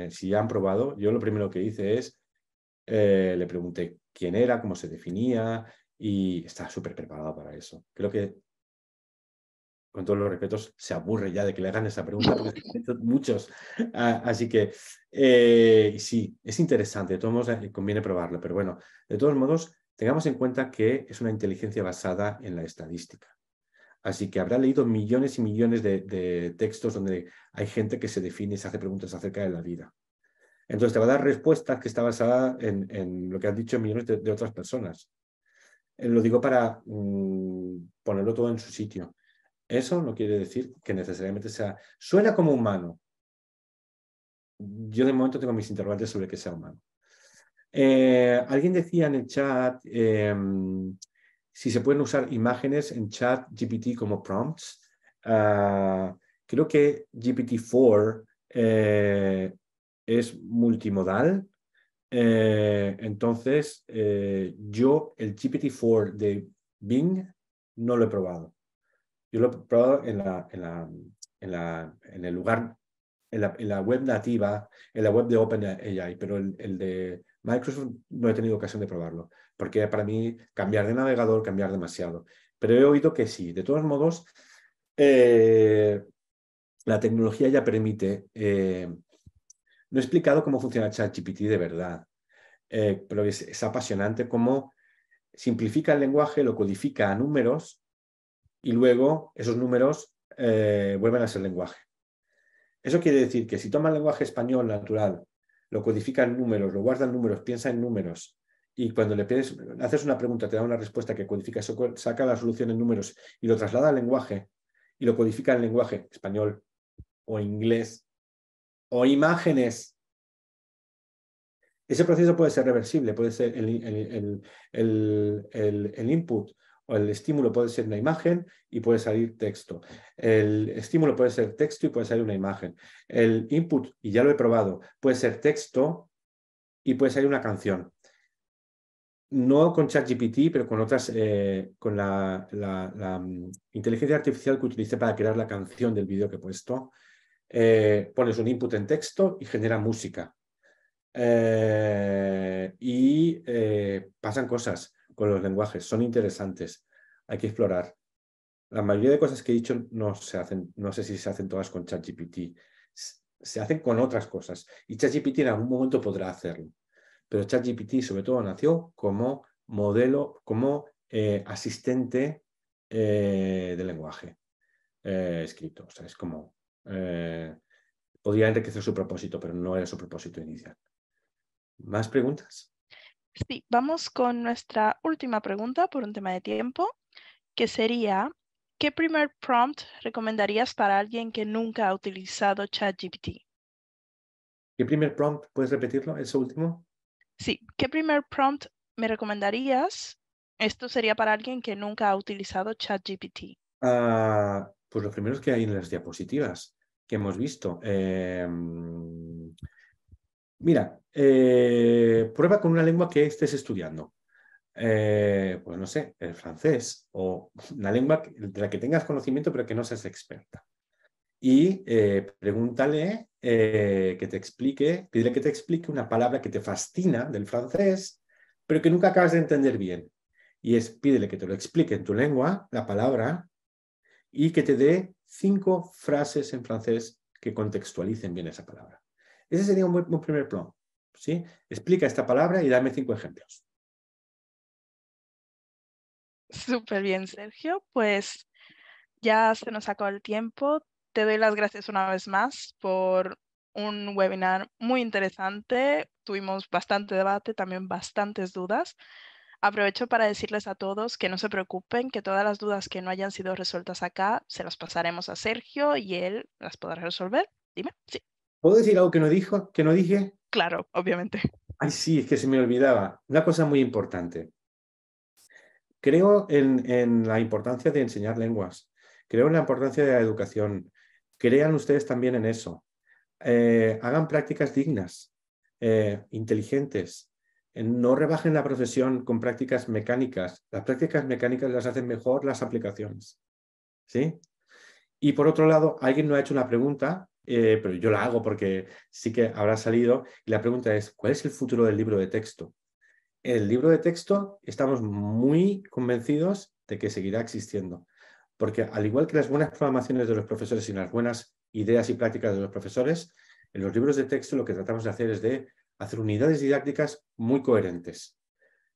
Speaker 2: si ya han probado, yo lo primero que hice es, le pregunté quién era, cómo se definía, y está súper preparado para eso. Creo que, con todos los respetos, se aburre ya de que le hagan esa pregunta, porque son muchos. Así que sí, es interesante. De todos modos, conviene probarlo. Pero bueno, de todos modos, tengamos en cuenta que es una inteligencia basada en la estadística. Así que habrá leído millones y millones de textos donde hay gente que se define y se hace preguntas acerca de la vida. Entonces te va a dar respuestas que está basada en lo que han dicho millones de otras personas. Lo digo para ponerlo todo en su sitio. Eso no quiere decir que necesariamente sea... Suena como humano. Yo de momento tengo mis interrogantes sobre que sea humano. Alguien decía en el chat si se pueden usar imágenes en ChatGPT como prompts. Creo que GPT-4 es multimodal. Entonces, yo el GPT-4 de Bing no lo he probado. Yo lo he probado en el lugar, en la web nativa, en la web de OpenAI, pero el de Microsoft no he tenido ocasión de probarlo, porque para mí cambiar de navegador, cambiar demasiado. Pero he oído que sí. De todos modos, la tecnología ya permite... no he explicado cómo funciona ChatGPT de verdad, pero es apasionante cómo simplifica el lenguaje, lo codifica a números y luego esos números vuelven a ser lenguaje. Eso quiere decir que si toma el lenguaje español natural, lo codifica en números, lo guarda en números, piensa en números y cuando le pides, haces una pregunta, te da una respuesta que codifica, saca la solución en números y lo traslada al lenguaje y lo codifica en lenguaje español o inglés o imágenes. Ese proceso puede ser reversible, puede ser el input o el estímulo puede ser una imagen y puede salir texto. El estímulo puede ser texto y puede salir una imagen. El input, y ya lo he probado, puede ser texto y puede salir una canción. No con ChatGPT, pero con otras, con la inteligencia artificial que utilicé para crear la canción del vídeo que he puesto. Pones un input en texto y genera música. Pasan cosas con los lenguajes, son interesantes, hay que explorar. La mayoría de cosas que he dicho no se hacen, no sé si se hacen todas con ChatGPT, se hacen con otras cosas y ChatGPT en algún momento podrá hacerlo. Pero ChatGPT sobre todo nació como modelo, como asistente de lenguaje escrito. O sea, es como podría enriquecer su propósito, pero no era su propósito inicial. ¿Más preguntas?
Speaker 1: Sí, vamos con nuestra última pregunta por un tema de tiempo, que sería, ¿qué primer prompt recomendarías para alguien que nunca ha utilizado ChatGPT?
Speaker 2: ¿Qué primer prompt? ¿Puedes repetirlo, ese último?
Speaker 1: Sí, ¿qué primer prompt me recomendarías? Esto sería para alguien que nunca ha utilizado ChatGPT.
Speaker 2: Pues los primeros que hay en las diapositivas que hemos visto. Mira, prueba con una lengua que estés estudiando. Pues no sé, el francés o una lengua de la que tengas conocimiento pero que no seas experta. Y pregúntale que te explique, pídele que te explique una palabra que te fascina del francés, pero que nunca acabas de entender bien. Y pídele que te lo explique en tu lengua, la palabra, y que te dé 5 frases en francés que contextualicen bien esa palabra. Ese sería un buen primer plan. ¿Sí? Explica esta palabra y dame 5 ejemplos.
Speaker 1: Súper bien, Sergio. Pues ya se nos acabó el tiempo. Te doy las gracias una vez más por un webinar muy interesante. Tuvimos bastante debate, también bastantes dudas. Aprovecho para decirles a todos que no se preocupen, que todas las dudas que no hayan sido resueltas acá se las pasaremos a Sergio y él las podrá resolver. Dime, sí.
Speaker 2: ¿Puedo decir algo que no dijo, que no dije?
Speaker 1: Claro, obviamente.
Speaker 2: Ay, sí, es que se me olvidaba. Una cosa muy importante. Creo en la importancia de enseñar lenguas. Creo en la importancia de la educación. Crean ustedes también en eso. Hagan prácticas dignas, inteligentes. No rebajen la profesión con prácticas mecánicas. Las prácticas mecánicas las hacen mejor las aplicaciones. ¿Sí? Y por otro lado, alguien no ha hecho una pregunta, pero yo la hago porque sí que habrá salido. Y la pregunta es, ¿cuál es el futuro del libro de texto? El libro de texto estamos muy convencidos de que seguirá existiendo. Porque al igual que las buenas programaciones de los profesores y las buenas ideas y prácticas de los profesores, en los libros de texto lo que tratamos de hacer es de hacer unidades didácticas muy coherentes.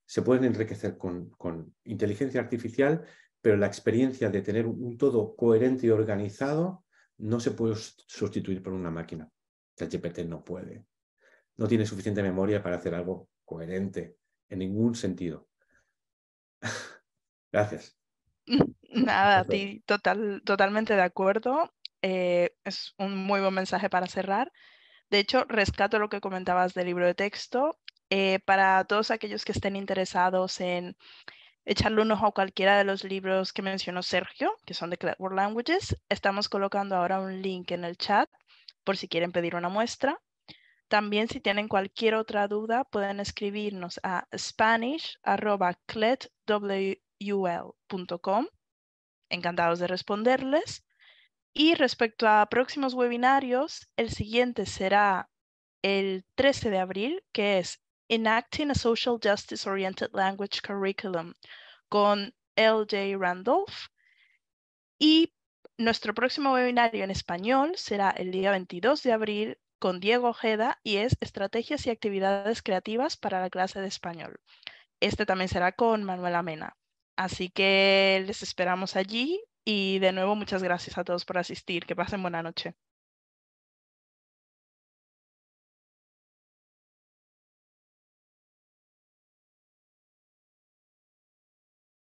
Speaker 2: Se pueden enriquecer con inteligencia artificial, pero la experiencia de tener un todo coherente y organizado no se puede sustituir por una máquina. ChatGPT no puede. No tiene suficiente memoria para hacer algo coherente en ningún sentido. Gracias.
Speaker 1: Nada, a ti totalmente de acuerdo. Es un muy buen mensaje para cerrar. De hecho, rescato lo que comentabas del libro de texto. Para todos aquellos que estén interesados en echarle un ojo a cualquiera de los libros que mencionó Sergio, que son de Clever Languages, estamos colocando ahora un link en el chat por si quieren pedir una muestra. También si tienen cualquier otra duda, pueden escribirnos a spanish@cletwl.com. Encantados de responderles. Y respecto a próximos webinarios, el siguiente será el 13 de abril, que es Enacting a Social Justice Oriented Language Curriculum con L.J. Randolph. Y nuestro próximo webinario en español será el día 22 de abril con Diego Ojeda y es Estrategias y actividades creativas para la clase de español. Este también será con Manuela Mena. Así que les esperamos allí y de nuevo muchas gracias a todos por asistir. Que pasen buena noche.